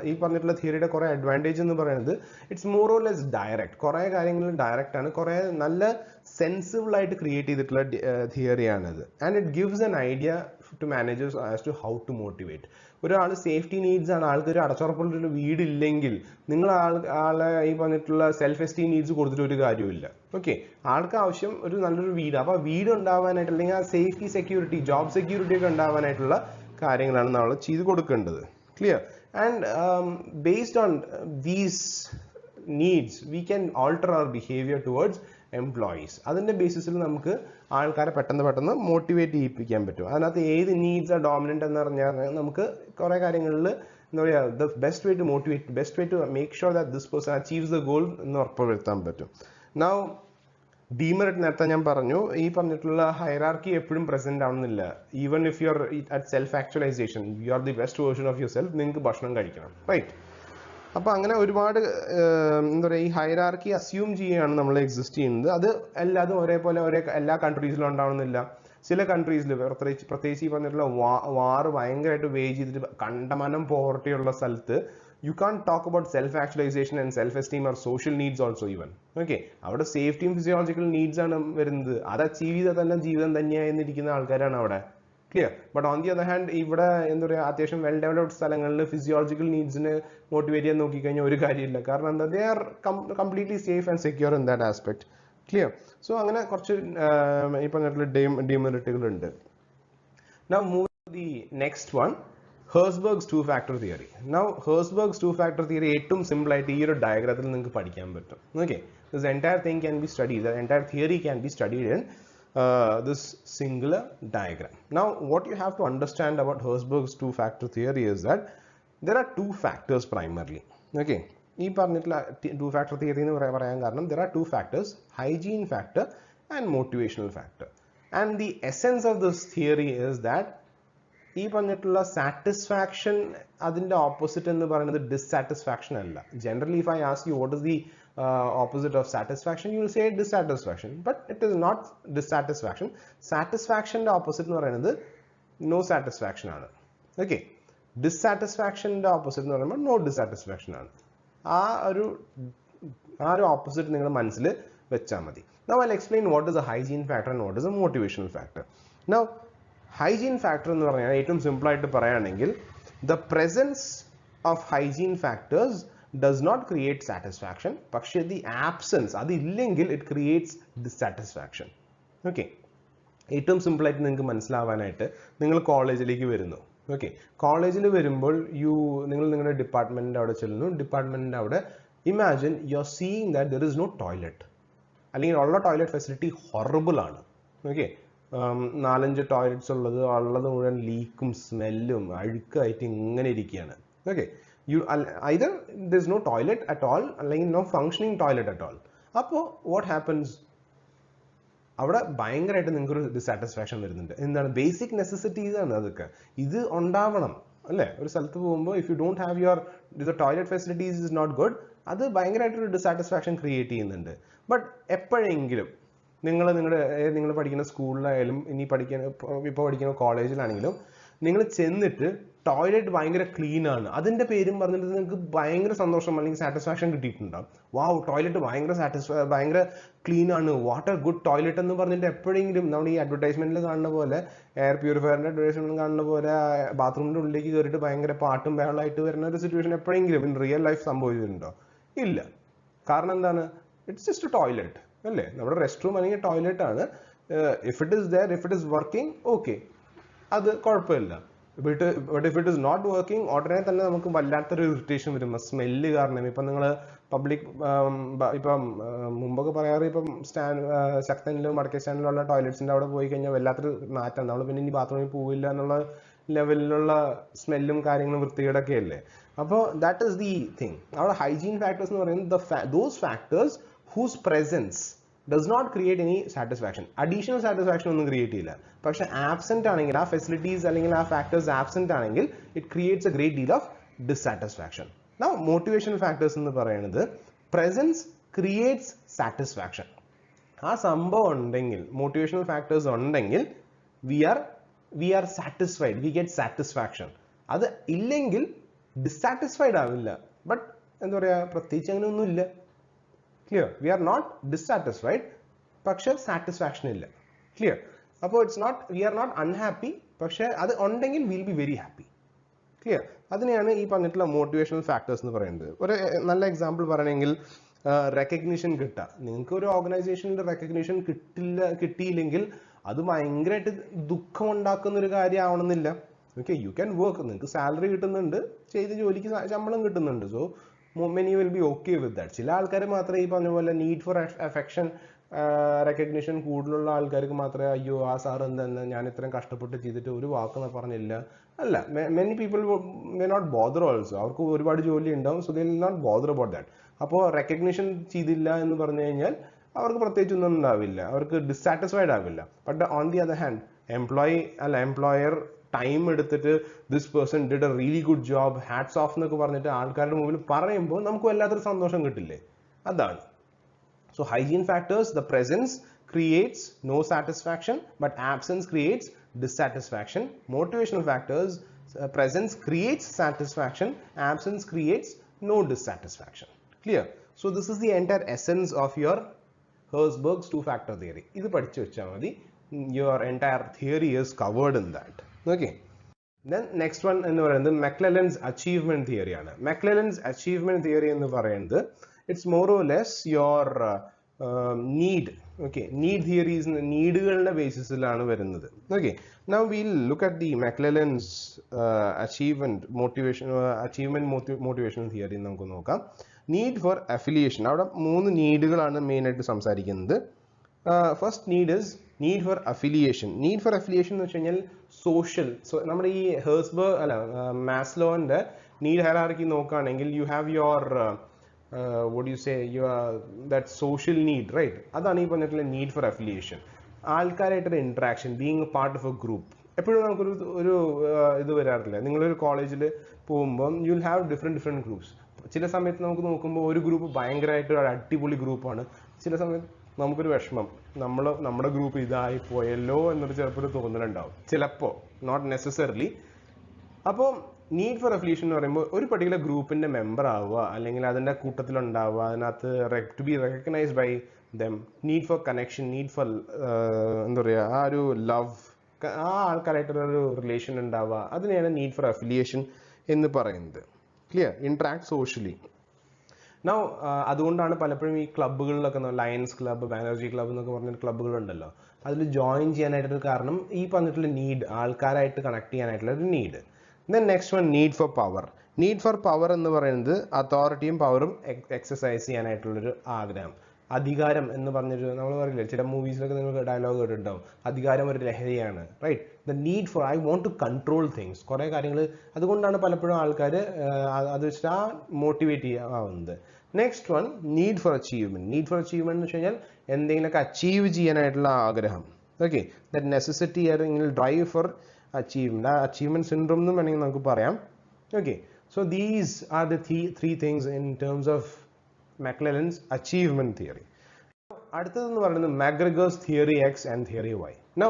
ഈ പറഞ്ഞിട്ടുള്ള തിയറിയുടെ കുറേ അഡ്വാൻറ്റേജ് എന്ന് പറയുന്നത് it's more or less direct. കുറേ കാര്യങ്ങൾ ഡയറക്റ്റ് ആണ്, കുറേ നല്ല സെൻസിബിൾ ആയിട്ട് ക്രിയേറ്റ് ചെയ്തിട്ടുള്ള തിയറിയാണിത്. And it gives an idea to managers as to how to motivate. ഒരാൾ സേഫ്റ്റി നീഡ്സ് ആണ്, ആൾക്കൊരു അടച്ചുറപ്പുള്ളൊരു വീടില്ലെങ്കിൽ നിങ്ങൾ ആളെ ഈ പറഞ്ഞിട്ടുള്ള സെൽഫ് എസ്റ്റീം നീഡ്സ് കൊടുത്തിട്ട് ഒരു കാര്യമില്ല. ഓക്കെ, ആൾക്ക് ആവശ്യം ഒരു നല്ലൊരു വീട്. അപ്പോൾ ആ വീട് ഉണ്ടാവാനായിട്ട് അല്ലെങ്കിൽ ആ സേഫ്റ്റി, സെക്യൂരിറ്റി, ജോബ് സെക്യൂരിറ്റി ഒക്കെ ഉണ്ടാവാനായിട്ടുള്ള കാര്യങ്ങളാണ് നമ്മൾ ചെയ്ത് കൊടുക്കേണ്ടത്. Clear? And based on these needs we can alter our behaviour towards employees. അതിൻ്റെ ബേസിസിൽ നമുക്ക് ആൾക്കാരെ പെട്ടെന്ന് മോട്ടിവേറ്റ് ചെയ്യിപ്പിക്കാൻ പറ്റും. അതിനകത്ത് ഏത് നീഡ്സ് ആ ഡോമിനൻ്റ് എന്ന് പറഞ്ഞാൽ നമുക്ക് കുറേ കാര്യങ്ങളിൽ എന്താ പറയുക, the best way to motivate, best way to make sure that this person achieves the goal എന്ന് ഉറപ്പുവരുത്താൻ പറ്റും. നൗ ഡീമെറിറ്റ് നേരത്തെ ഞാൻ പറഞ്ഞു, ഈ പറഞ്ഞിട്ടുള്ള ഹൈറാർക്കി എപ്പോഴും പ്രസന്റ് ആവുന്നില്ല. Even if you are at self actualisation, you are the best version of your self, നിങ്ങൾക്ക് ഭക്ഷണം കഴിക്കണം, റൈറ്റ്? അപ്പോൾ അങ്ങനെ ഒരുപാട് എന്താ പറയുക, ഈ ഹൈറാർക്കി അസ്യൂം ചെയ്യുകയാണ് നമ്മൾ എക്സിസ്റ്റ് ചെയ്യുന്നത്. അത് എല്ലാതും ഒരേപോലെ എല്ലാ കൺട്രീസിലും ഉണ്ടാവണമെന്നില്ല. ചില കൺട്രീസിൽ പ്രത്യേകിച്ച് ഈ പറഞ്ഞിട്ടുള്ള വാർ ഭയങ്കരമായിട്ട് വേജ് ചെയ്തിട്ട് കണ്ടമാനം പോവർട്ടി ഉള്ള സ്ഥലത്ത് you can't talk about self-actualization and self-esteem or social needs also even. Okay, അവിടെ സേഫ്റ്റിയും ഫിസിയോളജിക്കൽ നീഡ്സ് ആണ് വരുന്നത്. അത് അച്ചീവ് ചെയ്താൽ തന്നെ ജീവിതം തന്നെയായിരിക്കുന്ന ആൾക്കാരാണ് അവിടെ. Clear? But on the other hand ഇവിടെ എന്താ പറയുക, അത്യാവശ്യം വെൽ ഡെവലപ്ഡ് സ്ഥലങ്ങളിൽ ഫിസിയോളജിക്കൽ നീഡ്സിന് മോട്ടിവേറ്റ് ചെയ്യാൻ നോക്കിക്കഴിഞ്ഞാൽ ഒരു കാര്യമില്ല. കാരണം എന്താ, they are completely safe and secure in that aspect. Clear? So അങ്ങനെ കുറച്ച് ഈ പറഞ്ഞിട്ടുള്ള ഡിമെറിറ്റുകളുണ്ട്. Now move to the next one, Herzberg's two-factor theory. Now Herzberg's two-factor theory ഏറ്റവും സിമ്പിൾ ആയിട്ട് ഈ ഒരു ഡയഗ്രത്തിൽ നിങ്ങൾക്ക് പഠിക്കാൻ പറ്റും. Okay, this entire thing can be studied, the entire theory can be studied in this singular diagram. Now what you have to understand about Herzberg's two-factor theory is that there are two factors primarily. Okay, ഈ പറഞ്ഞിട്ടുള്ള two-factor theory എന്ന് പറയാൻ കാരണം there are two factors, hygiene factor and motivational factor. And the essence of this theory is that ഈ പറഞ്ഞിട്ടുള്ള satisfaction അതിൻ്റെ opposite എന്ന് പറയുന്നത് ഡിസ്സാറ്റിസ്ഫാക്ഷൻ അല്ല. Generally if I ask you what is the opposite of satisfaction, you will say dissatisfaction, but it is not dissatisfaction. Satisfaction the opposite എന്ന് പറയുന്നത് no satisfaction ആണ്. Okay, dissatisfaction the opposite എന്ന് പറയുമ്പോൾ no dissatisfaction ആണ്. ആ ഒരു opposite നിങ്ങൾ മനസ്സിൽ വെച്ചാൽ മതി. Now I'll explain what is a hygiene factor and what is a motivational factor. Now hygiene factor എന്ന് പറഞ്ഞാൽ ഏറ്റവും സിമ്പിൾ ആയിട്ട് പറയുകയാണെങ്കിൽ the presence of hygiene factors does not create satisfaction, പക്ഷേ the absence അതില്ലെങ്കിൽ it creates dissatisfaction. Okay, ഏറ്റവും simple ആയിട്ട് നിങ്ങൾക്ക് മനസ്സിലാവാനായിട്ട് നിങ്ങൾ കോളേജിലേക്ക് വരുന്നു. ഓക്കെ, കോളേജിൽ വരുമ്പോൾ നിങ്ങൾ നിങ്ങളുടെ ഡിപ്പാർട്ട്മെന്റിന്റെ അവിടെ ചെല്ലുന്നു. ഡിപ്പാർട്ട്മെന്റിന്റെ അവിടെ imagine you are seeing that there is no toilet, അല്ലെങ്കിൽ ഉള്ള ടോയ്ലറ്റ് ഫെസിലിറ്റി ഹൊറബിൾ ആണ്. ഓക്കെ, 4-5 ടോയ്ലറ്റ്സ് ഉള്ളത് മുഴുവൻ ലീക്കും സ്മെല്ലും അഴുക്കായിട്ട് ഇങ്ങനെ ഇരിക്കുകയാണ്. Okay, either there is no toilet at all അല്ലെങ്കിൽ no functioning toilet at all. അപ്പോൾ what happens, അവിടെ ഭയങ്കരമായിട്ട് നിങ്ങൾക്കൊരു ഡിസാറ്റിസ്ഫാക്ഷൻ വരുന്നുണ്ട്. എന്താണ്? ബേസിക് നെസസിറ്റീസ് ആണ് അതൊക്കെ. ഇത് ഉണ്ടാവണം അല്ലേ? ഒരു സ്ഥലത്ത് പോകുമ്പോൾ if you don't have your toilet facilities is not good, അത് ഭയങ്കരമായിട്ടൊരു ഡിസാറ്റിസ്ഫാക്ഷൻ ക്രിയേറ്റ് ചെയ്യുന്നുണ്ട്. ബട്ട് എപ്പോഴെങ്കിലും നിങ്ങൾ പഠിക്കുന്ന സ്കൂളിലായാലും ഇപ്പോൾ പഠിക്കുന്ന കോളേജിലാണെങ്കിലും നിങ്ങൾ ചെന്നിട്ട് ടോയ്ലറ്റ് ഭയങ്കര ക്ലീൻ ആണ് അതിന്റെ പേരും പറഞ്ഞിട്ട് നിങ്ങൾക്ക് ഭയങ്കര സന്തോഷം അല്ലെങ്കിൽ സാറ്റിസ്ഫാക്ഷൻ കിട്ടിയിട്ടുണ്ടാവും. വാവ്, ടോയ്ലറ്റ് ഭയങ്കര ക്ലീൻ ആണ്, വാട്ട് എ ഗുഡ് ടോയ്ലറ്റ് എന്ന് പറഞ്ഞിട്ട് എപ്പോഴെങ്കിലും നമ്മൾ ഈ അഡ്വർടൈസ്മെന്റിൽ കാണുന്ന പോലെ, എയർ പ്യൂരിഫയറിന്റെ അഡ്വർടൈസ്മെന്റിൽ കാണുന്ന പോലെ ബാത്റൂമിന്റെ ഉള്ളിലേക്ക് കയറിയിട്ട് ഭയങ്കര പാട്ടും ബഹളമായിട്ട് വരുന്ന ഒരു സിറ്റുവേഷൻ എപ്പോഴെങ്കിലും ഇൻ റിയൽ ലൈഫ് സംഭവിച്ചിട്ടുണ്ടോ? ഇല്ല. കാരണം എന്താണ്? ഇറ്റ്സ് ജസ്റ്റ് എ ടോയ്ലറ്റ് അല്ലേ? നമ്മുടെ റെസ്റ്റ് റൂം അല്ലെങ്കിൽ ടോയ്ലറ്റ് ആണ്. If it is there, if it is working, okay, അത് കുഴപ്പമില്ല. But if it is not working, ഉടനെ തന്നെ നമുക്ക് വല്ലാത്തൊരു ഇറിറ്റേഷൻ വരും സ്മെല്ല് കാരണം. ഇപ്പം നിങ്ങൾ പബ്ലിക് ഇപ്പം മുമ്പൊക്കെ പറയാറ്, ഇപ്പം ശക്തനിലും വടക്കേ സ്റ്റാൻഡിലുള്ള ടോയ്ലറ്റ്സിൻ്റെ അവിടെ പോയി കഴിഞ്ഞാൽ വല്ലാത്തൊരു നാറ്റം, നമ്മൾ പിന്നെ ഇനി ബാത്റൂമിൽ പോവില്ല എന്നുള്ള ലെവലിലുള്ള സ്മെല്ലും കാര്യങ്ങളും വൃത്തികേടൊക്കെ അല്ലേ. അപ്പോൾ ദാറ്റ് ഈസ് ദി തിങ്. അവിടെ ഹൈജീൻ ഫാക്ടേഴ്സ് എന്ന് പറയുന്നത് those factors whose presence does not create any satisfaction. Additional satisfaction ഒന്നും ക്രിയേറ്റ് ചെയ്യില്ല. പക്ഷെ ആബ്സെന്റ് ആണെങ്കിൽ, ആ ഫെസിലിറ്റീസ് അല്ലെങ്കിൽ ആ ഫാക്ടേഴ്സ് ആബ്സെന്റ് ആണെങ്കിൽ it creates a great deal of dissatisfaction. Now motivational factors എന്ന് പറയുന്നത് presence creates satisfaction. ആ സംഭവം ഉണ്ടെങ്കിൽ, motivational factors ഉണ്ടെങ്കിൽ we are satisfied, we get satisfaction. അത് ഇല്ലെങ്കിൽ dissatisfied ആവില്ല. ബട്ട് എന്താ പറയുക, പ്രത്യേകിച്ച് അങ്ങനെ ഒന്നുമില്ല. Clear? We are not dissatisfied, പക്ഷെ സാറ്റിസ്ഫാക്ഷൻ ഇല്ല. ക്ലിയർ? അപ്പോൾ we are not unhappy, പക്ഷെ അത് ഉണ്ടെങ്കിൽ we'll be very happy. Clear? അതിനെയാണ് ഈ പറഞ്ഞിട്ടുള്ള മോട്ടിവേഷണൽ ഫാക്ടേഴ്സ് എന്ന് പറയുന്നത്. ഒരു നല്ല എക്സാമ്പിൾ പറയണമെങ്കിൽ റെക്കഗ്നിഷൻ കിട്ടുക. നിങ്ങൾക്ക് ഒരു ഓർഗനൈസേഷനിൽ റെക്കഗ്നിഷൻ കിട്ടിയില്ലെങ്കിൽ അത് ഭയങ്കരമായിട്ട് ദുഃഖം ഉണ്ടാക്കുന്ന ഒരു കാര്യം ആവണമെന്നില്ല. ഓക്കെ, യു ക്യാൻ വർക്ക്, നിങ്ങൾക്ക് സാലറി കിട്ടുന്നുണ്ട്, ചെയ്ത ജോലിക്ക് ശമ്പളം കിട്ടുന്നുണ്ട്, so many will be okay with that. ചില ആൾക്കാർ മാത്രമേ ഈ പറഞ്ഞ പോലെ നീഡ് ഫോർ അഫെക്ഷൻ, റെക്കഗ്നിഷൻ കൂടുതലുള്ള ആൾക്കാർക്ക് മാത്രമേ അയ്യോ ആ സാർ എന്താ ഞാൻ ഇത്രയും കഷ്ടപ്പെട്ട് ചെയ്തിട്ട് ഒരു വാക്ക് പറഞ്ഞില്ല. അല്ല, many people may not bother also. അവർക്ക് ഒരുപാട് ജോലി ഉണ്ടാവും, so they will not bother about that. അപ്പോൾ റെക്കഗ്നിഷൻ ചെയ്തില്ല എന്ന് പറഞ്ഞു കഴിഞ്ഞാൽ അവർക്ക് പ്രത്യേകിച്ച് ഒന്നും ഉണ്ടാവില്ല, അവർക്ക് ഡിസാറ്റിസ്ഫൈഡ് ആവില്ല. But on the other hand employer time എടുത്തിട്ട് this person did a really good job, hats off എന്നൊക്കെ പറഞ്ഞിട്ട് ആൾക്കാരുടെ മുമ്പിൽ പറയുമ്പോൾ നമുക്ക് വല്ലാത്തൊരു സന്തോഷം കിട്ടില്ലേ? അതാണ്. So hygiene factors, the presence creates no satisfaction, but absence creates dissatisfaction. Motivational factors, presence creates satisfaction, absence creates no dissatisfaction. Clear? So this is the entire essence of your Herzberg's two-factor theory. Idu padichu vecha madi, your entire theory is covered in that. Okay, then next one ennu parayunnathu McClelland's achievement theory aanu. McClelland's achievement theory ennu parayunnathu, it's more or less your need. Okay, need theories needകളുടെ ബേസിസിലാണ് വരുന്നത്. Okay, now we'll look at the McClelland's achievement motivational theory. നമുക്ക് നോക്കാം. Need for affiliation. അവിടെ 3 നീഡുകളാണ് main ആയിട്ട് സംസാരിക്കുന്നത്. First need is need for affiliation. Need for affiliation എന്ന് വെച്ച് കഴിഞ്ഞാൽ social. നമ്മുടെ ഈ മാസ്ലോന്റെ നീഡ് ഹയറാർക്കി നോക്കുകയാണെങ്കിൽ you have your what do you say, that social need, right? അതാണ് ഈ പറഞ്ഞിട്ടുള്ള നീഡ് ഫോർ അഫിലിയേഷൻ. ആൾക്കാരായിട്ടൊരു interaction, being a part of a group. എപ്പോഴും നമുക്കൊരു ഇത് വരാറില്ല. നിങ്ങളൊരു കോളേജിൽ പോകുമ്പോൾ you will have different groups. ചില സമയത്ത് നമുക്ക് നോക്കുമ്പോൾ ഒരു ഗ്രൂപ്പ് ഭയങ്കരമായിട്ട് ഒരു അടിപൊളി ഗ്രൂപ്പാണ്, ചില സമയത്ത് നമുക്കൊരു വിഷമം, നമ്മുടെ ഗ്രൂപ്പ് ഇതായി പോയല്ലോ എന്നൊരു ചിലപ്പോൾ ഒരു തോന്നലുണ്ടാവും, ചിലപ്പോൾ, നോട്ട് നെസസറിലി. അപ്പോൾ നീഡ് ഫോർ അഫിലിയേഷൻ എന്ന് പറയുമ്പോൾ ഒരു പർട്ടിക്കുലർ ഗ്രൂപ്പിന്റെ മെമ്പർ ആവുക, അല്ലെങ്കിൽ അതിൻ്റെ കൂട്ടത്തിലുണ്ടാവുക, അതിനകത്ത് to be recognized by them, need for connection, need for എന്താ പറയുക, ആ ഒരു ലവ്, ആ ആൾക്കാരായിട്ടുള്ളൊരു റിലേഷൻ ഉണ്ടാവുക, അതിനെയാണ് നീഡ് ഫോർ അഫിലിയേഷൻ എന്ന് പറയുന്നത്. ക്ലിയർ? Interact socially. നൗ അതുകൊണ്ടാണ് പലപ്പോഴും ഈ ക്ലബ്ബുകളിലൊക്കെ, ലയൺസ് ക്ലബ്ബ്, ബാനർജി ക്ലബ്ബ് എന്നൊക്കെ പറഞ്ഞ ക്ലബ്ബുകളുണ്ടല്ലോ, അതിൽ ജോയിൻ ചെയ്യാനായിട്ടൊരു കാരണം ഈ പറഞ്ഞിട്ടുള്ള നീഡ്, ആൾക്കാരായിട്ട് കണക്ട് ചെയ്യാനായിട്ടുള്ള ഒരു need. Then next one, need four power. Need for power എന്ന് പറയുന്നത് അതോറിറ്റിയും പവറും എക്സസൈസ് ചെയ്യാനായിട്ടുള്ളൊരു ആഗ്രഹം. അധികാരം എന്ന് പറഞ്ഞൊരു, നമ്മൾ പറയില്ലേ, ചില മൂവീസിലൊക്കെ നിങ്ങൾ ഡയലോഗ് കേട്ടിട്ടുണ്ടാവും, അധികാരം ഒരു ലഹരിയാണ്, right? The need for, I want to control things, കുറേ കാര്യങ്ങൾ. അതുകൊണ്ടാണ് പലപ്പോഴും ആൾക്കാർ അത് വെച്ചിട്ട് മോട്ടിവേറ്റ് ആവുന്നത്. Next one, need for achievement. Need for achievement എന്ന് വെച്ച് കഴിഞ്ഞാൽ എന്തെങ്കിലുമൊക്കെ അച്ചീവ് ചെയ്യാനായിട്ടുള്ള ആഗ്രഹം. ഓക്കെ, ദാറ്റ് നെസസിറ്റി അല്ലെങ്കിൽ ഡ്രൈവ് ഫോർ അച്ചീവ്മെന്റ്, ആ അച്ചീവ്മെന്റ് സിൻഡ്രോം എന്നും വേണമെങ്കിൽ നമുക്ക് പറയാം. Okay, so these are the three things in terms of McClelland's achievement theory. അടുത്തതെന്ന് പറയുന്നത് MacGregor's theory X and theory Y. Now,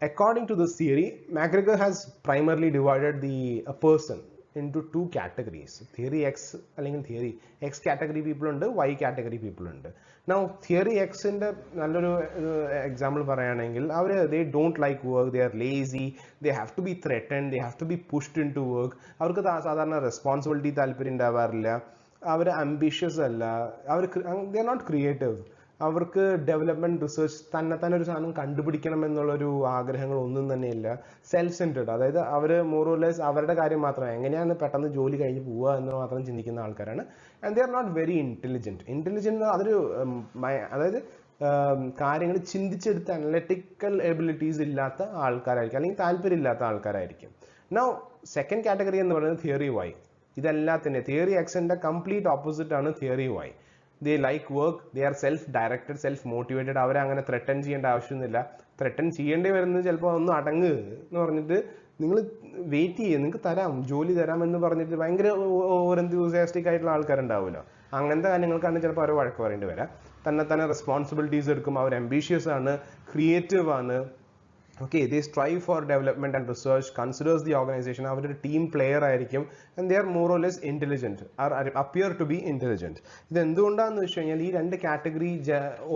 according to this theory, MacGregor has primarily divided a person into two categories. Theory X അല്ലെങ്കിൽ theory X category people ഉണ്ട്, Y category people ഉണ്ട്. Now, theory X ന്റെ നല്ലൊരു example പറയുകയാണെങ്കിൽ, they don't like work, they are lazy, they have to be threatened, they have to be pushed into work. അവർക്ക് സാധാരണ responsibility താല്പര്യം ഉണ്ടാവാറില്ല, അവർ ambitious അല്ല, ദേ ആർ നോട്ട് ക്രിയേറ്റീവ്, അവർക്ക് ഡെവലപ്മെന്റ് റിസർച്ച് തന്നെ ഒരു സാധനം കണ്ടുപിടിക്കണം എന്നുള്ളൊരു ആഗ്രഹങ്ങൾ ഒന്നും തന്നെയില്ല. സെൽഫ് സെൻറ്റേർഡ്, അതായത് അവർ മോർ ഓർ ലെസ് അവരുടെ കാര്യം മാത്രം, എങ്ങനെയാണ് പെട്ടെന്ന് ജോലി കഴിഞ്ഞ് പോവുക എന്ന് മാത്രം ചിന്തിക്കുന്ന ആൾക്കാരാണ്. And they are not very intelligent. അതൊരു അതായത് കാര്യങ്ങൾ ചിന്തിച്ചെടുത്ത് അനലറ്റിക്കൽ എബിലിറ്റീസ് ഇല്ലാത്ത ആൾക്കാരായിരിക്കും, അല്ലെങ്കിൽ താല്പര്യമില്ലാത്ത ആൾക്കാരായിരിക്കും. നൗ സെക്കൻഡ് കാറ്റഗറി എന്ന് പറയുന്നത് തിയറി വൈ. ഇതെല്ലാത്തിൻ്റെ തിയറി എക്സിന്റെ കംപ്ലീറ്റ് ഓപ്പോസിറ്റ് ആണ് theory Y. They like work, they are self directed, self motivated. അവരെ അങ്ങനെ ത്രെട്ടൻ ചെയ്യേണ്ട ആവശ്യമൊന്നുമില്ല. ത്രെട്ടൻ ചെയ്യേണ്ടി വരുന്നത് ചിലപ്പോൾ ഒന്ന് അടങ്ങ് എന്ന് പറഞ്ഞിട്ട്, നിങ്ങൾ വെയിറ്റ് ചെയ്യുക, നിങ്ങൾക്ക് തരാം, ജോലി തരാം എന്ന് പറഞ്ഞിട്ട് ഭയങ്കര ഓവർ എന്തൂസിയാസ്റ്റിക് ആയിട്ടുള്ള ആൾക്കാരുണ്ടാവുമല്ലോ. അങ്ങനത്തെ കാര്യങ്ങൾക്കാണ് ചിലപ്പോൾ അവർ വഴക്ക് പറയേണ്ടി വരാം. തന്നെ റെസ്പോൺസിബിലിറ്റീസ് എടുക്കും, അവർ അംബീഷ്യസ് ആണ്, ക്രിയേറ്റീവ് ആണ്. Okay, they strive for development and research, considers the organization, അവരൊരു ടീം പ്ലെയർ ആയിരിക്കും, and they are more or less intelligent, or appear to be intelligent. ഇത് എന്തുകൊണ്ടാണെന്ന് വെച്ച് കഴിഞ്ഞാൽ ഈ രണ്ട് കാറ്റഗറി,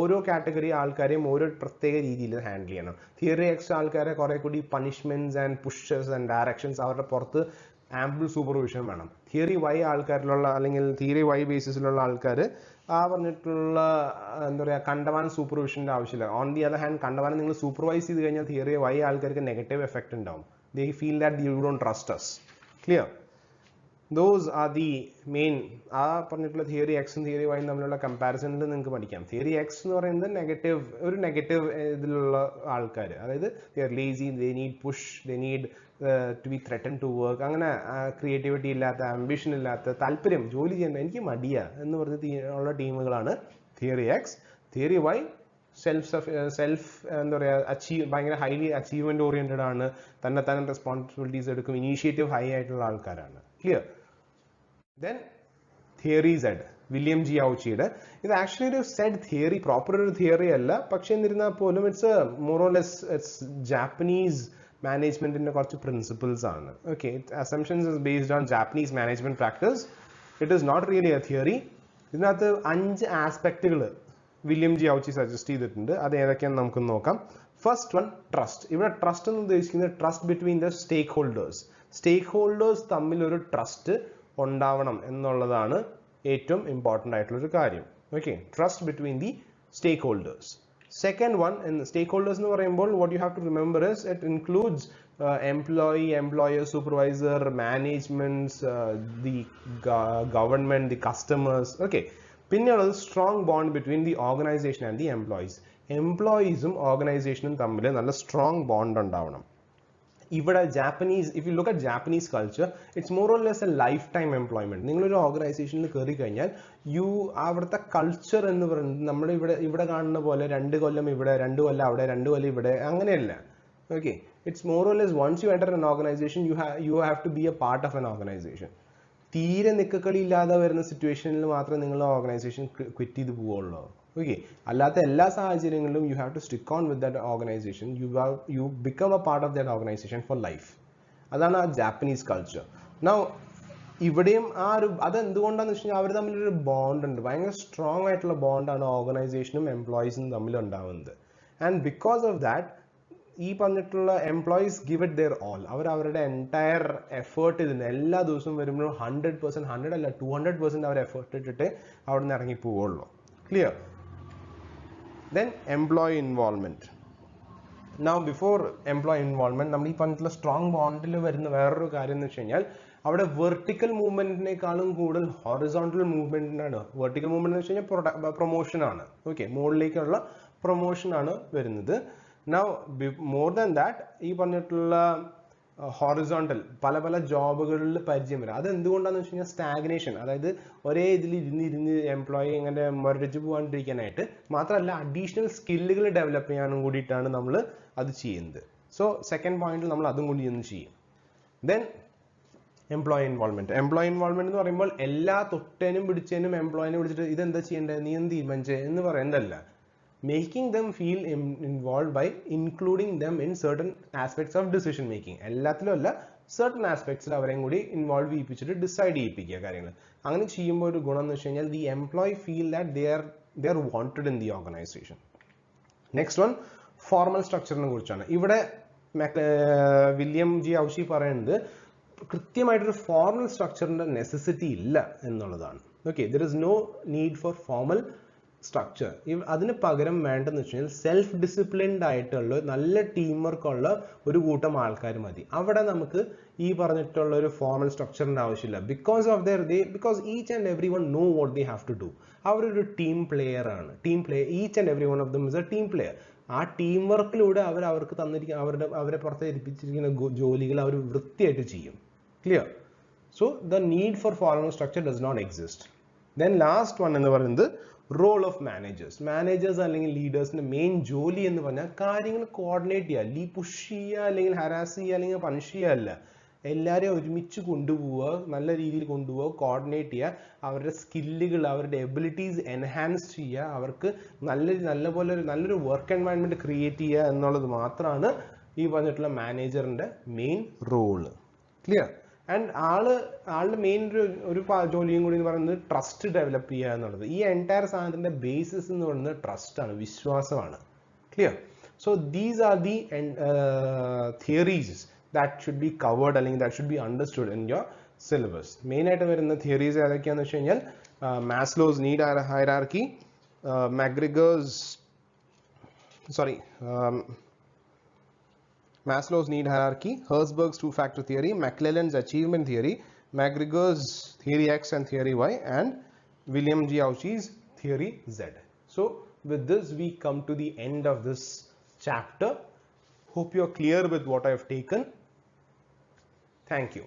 ഓരോ കാറ്റഗറി ആൾക്കാരെയും ഓരോ പ്രത്യേക രീതിയിൽ ഹാൻഡിൽ ചെയ്യണം. തിയറി എക്സ് ആൾക്കാരെ കുറെ കൂടി punishments and pushes and directions, അവരുടെ പുറത്ത് ആംപിൾ സൂപ്പർവിഷൻ വേണം. തിയറി വൈ ആൾക്കാരിലുള്ള, അല്ലെങ്കിൽ തിയറി വൈ ബേസിസിലുള്ള ആൾക്കാർ ആ പറഞ്ഞിട്ടുള്ള എന്താ പറയുക, കണ്ടവാൻ സൂപ്പർവിഷൻ്റെ ആവശ്യമില്ല. ഓൺ ദി അതർ ഹാൻഡ്, കണ്ടവാൻ നിങ്ങൾ സൂപ്പർവൈസ് ചെയ്ത് കഴിഞ്ഞാൽ തിയറി വൈ ആൾക്കാർക്ക് നെഗറ്റീവ് എഫക്റ്റ് ഉണ്ടാവും. They feel that you don't trust us. Clear? Those are the main. ആ പറഞ്ഞിട്ടുള്ള തിയറി എക്സും തിയറി വൈയും തമ്മിലുള്ള കമ്പാരിസണിൽ നിങ്ങൾക്ക് പഠിക്കാം. തിയറി എക്സ് എന്ന് പറയുന്നത് ഒരു നെഗറ്റീവ് ഇതിലുള്ള ആൾക്കാർ, അതായത് they are lazy, they need push, they need to be threaten to work, അങ്ങനെ ക്രിയേറ്റിവിറ്റി ഇല്ലാത്ത, ആംബിഷൻ ഇല്ലാത്ത, താല്പര്യം, ജോലി ചെയ്യേണ്ട, എനിക്ക് മടിയാ എന്ന് പറഞ്ഞ് ഉള്ള ടീമുകളാണ് theory X. Theory Y self എന്താ പറയുക, ഭയങ്കര ഹൈലി അച്ചീവ്മെന്റ് ഓറിയന്റഡ് ആണ്, തന്നെ റെസ്പോൺസിബിലിറ്റീസ് എടുക്കും, ഇനീഷ്യേറ്റീവ് ഹൈ ആയിട്ടുള്ള ആൾക്കാരാണ്. Clear? Then theory Z, William G ഔച്ചിയുടെ. ഇത് ആക്ച്വലി ഒരു സെഡ് തിയറി, പ്രോപ്പർ ഒരു തിയറി അല്ല, പക്ഷെ എന്നിരുന്നാൽ പോലും it's more or less Japanese മാനേജ്മെന്റിന്റെ കുറച്ച് പ്രിൻസിപ്പിൾസ് ആണ്. Okay, assumptions is based on Japanese management practice. It is not really a theory. ഇതിനകത്ത് 5 ആസ്പെക്റ്റുകൾ വില്യം ജി ഔച്ചി സജസ്റ്റ് ചെയ്തിട്ടുണ്ട്. അത് ഏതൊക്കെയാണെന്ന് നമുക്ക് നോക്കാം. First one, trust. ഇവിടെ ട്രസ്റ്റ് എന്ന് ഉദ്ദേശിക്കുന്നത് trust between the stake holders. Stake holders തമ്മിൽ ഒരു ട്രസ്റ്റ് ഉണ്ടാവണം എന്നുള്ളതാണ് ഏറ്റവും ഇമ്പോർട്ടൻ്റ് ആയിട്ടുള്ളൊരു കാര്യം. Okay, trust between the stakeholders. Second one, in stakeholders എന്ന് പറയുമ്പോൾ what you have to remember is it includes employee, employer, supervisor, management, the government, the customers. Okay, പിന്നെയുള്ളത് strong bond between the organization and the employees. എംപ്ലോയീസും ഓർഗനൈസേഷനും തമ്മിൽ നല്ല strong bond ഉണ്ടാവണം. ഇവിടെ Japanese, if you look at Japanese culture, it's more or less A life time employment. നിങ്ങളൊരു ഓർഗനൈസേഷനിൽ കയറി കഴിഞ്ഞാൽ അവിടുത്തെ കൾച്ചർ എന്ന് പറയുന്നത് നമ്മൾ ഇവിടെ കാണുന്ന പോലെ 2 കൊല്ലം ഇവിടെ, 2 കൊല്ലം അവിടെ, 2 കൊല്ലം ഇവിടെ, അങ്ങനെയല്ല. Okay, it's more or less once you enter an organization, you have to be a part of an organization. തീരെ നിക്കക്കളി ഇല്ലാതെ വരുന്ന സിറ്റുവേഷനിൽ മാത്രമേ നിങ്ങൾ ഓർഗനൈസേഷൻ ക്വിറ്റ് ചെയ്ത് പോവുള്ളൂ. ഓക്കെ, അല്ലാത്ത എല്ലാ സാഹചര്യങ്ങളിലും you have to stick on with that organization. You become a part of that organization for life. അതാണ് ആ ജാപ്പനീസ് കൾച്ചർ. നൗ ഇവിടെയും അതെന്തുകൊണ്ടാന്ന് വെച്ച് കഴിഞ്ഞാൽ അവർ തമ്മിലൊരു ബോണ്ട് ഉണ്ട്, ഭയങ്കര സ്ട്രോങ് ആയിട്ടുള്ള ബോണ്ടാണ് ഓർഗനൈസേഷനും എംപ്ലോയീസും തമ്മിൽ ഉണ്ടാവുന്നത്. ആൻഡ് ബിക്കോസ് ഓഫ് ദാറ്റ് ഈ പറഞ്ഞിട്ടുള്ള employees give it their all. അവർ അവരുടെ എൻറ്റയർ എഫേർട്ട് ഇതിന് എല്ലാ ദിവസവും വരുമ്പോഴും 100%, 100 അല്ല 200% അവർ എഫേർട്ട് ഇട്ടിട്ട് അവിടെ നിന്ന് ഇറങ്ങി പോവുള്ളൂ. Clear? Then employee involvement. Now before employee involvement നമ്മൾ ഈ പറഞ്ഞിട്ടുള്ള സ്ട്രോങ് ബോണ്ടിൽ വരുന്ന വേറൊരു കാര്യം എന്ന് വെച്ച് കഴിഞ്ഞാൽ അവിടെ വെർട്ടിക്കൽ മൂവ്മെന്റിനേക്കാളും കൂടുതൽ ഹൊറിസോണ്ടൽ മൂവ്മെന്റിനാണ്. വെർട്ടിക്കൽ മൂവ്മെന്റ് എന്ന് വെച്ച് കഴിഞ്ഞാൽ പ്രൊമോഷൻ ആണ്. ഓക്കെ, മുകളിലേക്കുള്ള പ്രൊമോഷൻ ആണ് വരുന്നത്. നൗ മോർ ദാൻ ദാറ്റ് ഈ പറഞ്ഞിട്ടുള്ള ഹൊറിസോണ്ടൽ പല പല ജോബുകളിൽ പരിചയം വരും. അത് എന്തുകൊണ്ടാന്ന് വെച്ച് കഴിഞ്ഞാൽ സ്റ്റാഗ്നേഷൻ, അതായത് ഒരേ ഇതിൽ ഇരുന്ന് എംപ്ലോയി ഇങ്ങനെ മരടിച്ച് പോകാണ്ടിരിക്കാനായിട്ട് മാത്രമല്ല അഡീഷണൽ സ്കില്ലുകൾ ഡെവലപ്പ് ചെയ്യാനും കൂടിയിട്ടാണ് നമ്മൾ അത് ചെയ്യുന്നത്. സോ സെക്കൻഡ് പോയിന്റിൽ നമ്മൾ അതും കൂടി ഒന്ന് ചെയ്യും. Then employee involvement. Employee involvement എന്ന് പറയുമ്പോൾ എല്ലാ തൊട്ടേനും പിടിച്ചേനും എംപ്ലോയിനെ വിളിച്ചിട്ട് ഇതെന്താ ചെയ്യേണ്ടത്, നീ എന്ത് തീരുമാനിച്ചേ എന്ന് പറയുന്നതല്ല. Making them feel involved by including them in certain aspects of decision making. എല്ലാത്തിലും അല്ല, certain aspects അവരെയും കൂടി ഇൻവോൾവ് ചെയ്യിപ്പിച്ചിട്ട് ഡിസൈഡ് ചെയ്യിപ്പിക്കുക കാര്യങ്ങൾ. അങ്ങനെ ചെയ്യുമ്പോൾ ഒരു ഗുണം എന്ന് വെച്ച് കഴിഞ്ഞാൽ the employee feel that they are wanted in the organization. Next one, formal structure-നെ കുറിച്ചാണ്. ഇവിടെ വില്യം ജി ഔഷി പറയുന്നത് കൃത്യമായിട്ടൊരു ഫോർമൽ സ്ട്രക്ചറിന്റെ നെസസിറ്റി ഇല്ല എന്നുള്ളതാണ്. Okay, there is no need for formal structure. അതിന് പകരം വേണ്ടെന്ന് വെച്ച് കഴിഞ്ഞാൽ സെൽഫ് ഡിസിപ്ലിൻഡ് ആയിട്ടുള്ള നല്ല ടീം വർക്ക് ഉള്ള ഒരു കൂട്ടം ആൾക്കാർ മതി. അവിടെ നമുക്ക് ഈ പറഞ്ഞിട്ടുള്ള ഒരു ഫോർമൽ സ്ട്രക്ചറിന്റെ ആവശ്യമില്ല. Because each and every one know what they have to do. അവരൊരു ടീം പ്ലെയർ ആണ്. Each and every one of them is a team player. ആ ടീം വർക്കിലൂടെ അവർക്ക് തന്നിരിക്കുന്ന അവരെ പുറത്ത് ഏൽപ്പിച്ചിരിക്കുന്ന ജോലികൾ അവർ വൃത്തിയായിട്ട് ചെയ്യും. Clear? So the need for formal structure does not exist. Then last one എന്ന് പറയുന്നത് റോൾ ഓഫ് മാനേജേഴ്സ്. മാനേജേഴ്സ് അല്ലെങ്കിൽ ലീഡേഴ്സിന്റെ മെയിൻ ജോലി എന്ന് പറഞ്ഞാൽ കാര്യങ്ങൾ കോർഡിനേറ്റ് ചെയ്യുക, പുഷ് ചെയ്യുക അല്ലെങ്കിൽ ഹരാസ് ചെയ്യുക അല്ലെങ്കിൽ പണിഷ് ചെയ്യുക അല്ല. എല്ലാവരെയും ഒരുമിച്ച് കൊണ്ടുപോവുക, നല്ല രീതിയിൽ കൊണ്ടുപോവുക, കോർഡിനേറ്റ് ചെയ്യുക, അവരുടെ സ്കില്ലുകൾ അവരുടെ എബിലിറ്റീസ് എൻഹാൻസ് ചെയ്യുക, അവർക്ക് നല്ലൊരു വർക്ക് എൻവയൺമെന്റ് ക്രിയേറ്റ് ചെയ്യുക എന്നുള്ളത് മാത്രമാണ് ഈ പറഞ്ഞിട്ടുള്ള മാനേജറിന്റെ മെയിൻ റോള്. ക്ലിയർ? ആൻഡ് ആളുടെ മെയിൻ ഒരു ജോലിയും കൂടി എന്ന് പറയുന്നത് ട്രസ്റ്റ് ഡെവലപ്പ് ചെയ്യുക എന്നുള്ളത്. ഈ എൻറ്റയർ സാധനത്തിന്റെ ബേസിസ് എന്ന് പറയുന്നത് ട്രസ്റ്റ് ആണ്, വിശ്വാസമാണ്. Clear? So these are the theories that should be covered അല്ലെങ്കിൽ that should be understood in your syllabus. Main ആയിട്ട് വരുന്ന തിയറീസ് ഏതൊക്കെയാണെന്ന് വെച്ച് കഴിഞ്ഞാൽ Maslow's need hierarchy, Maslow's need hierarchy, Herzberg's two-factor theory, McClelland's achievement theory, McGregor's theory X and theory Y, and William G. Auchi's theory Z. So with this we come to the end of this chapter. Hope you are clear with what I have taken. Thank you.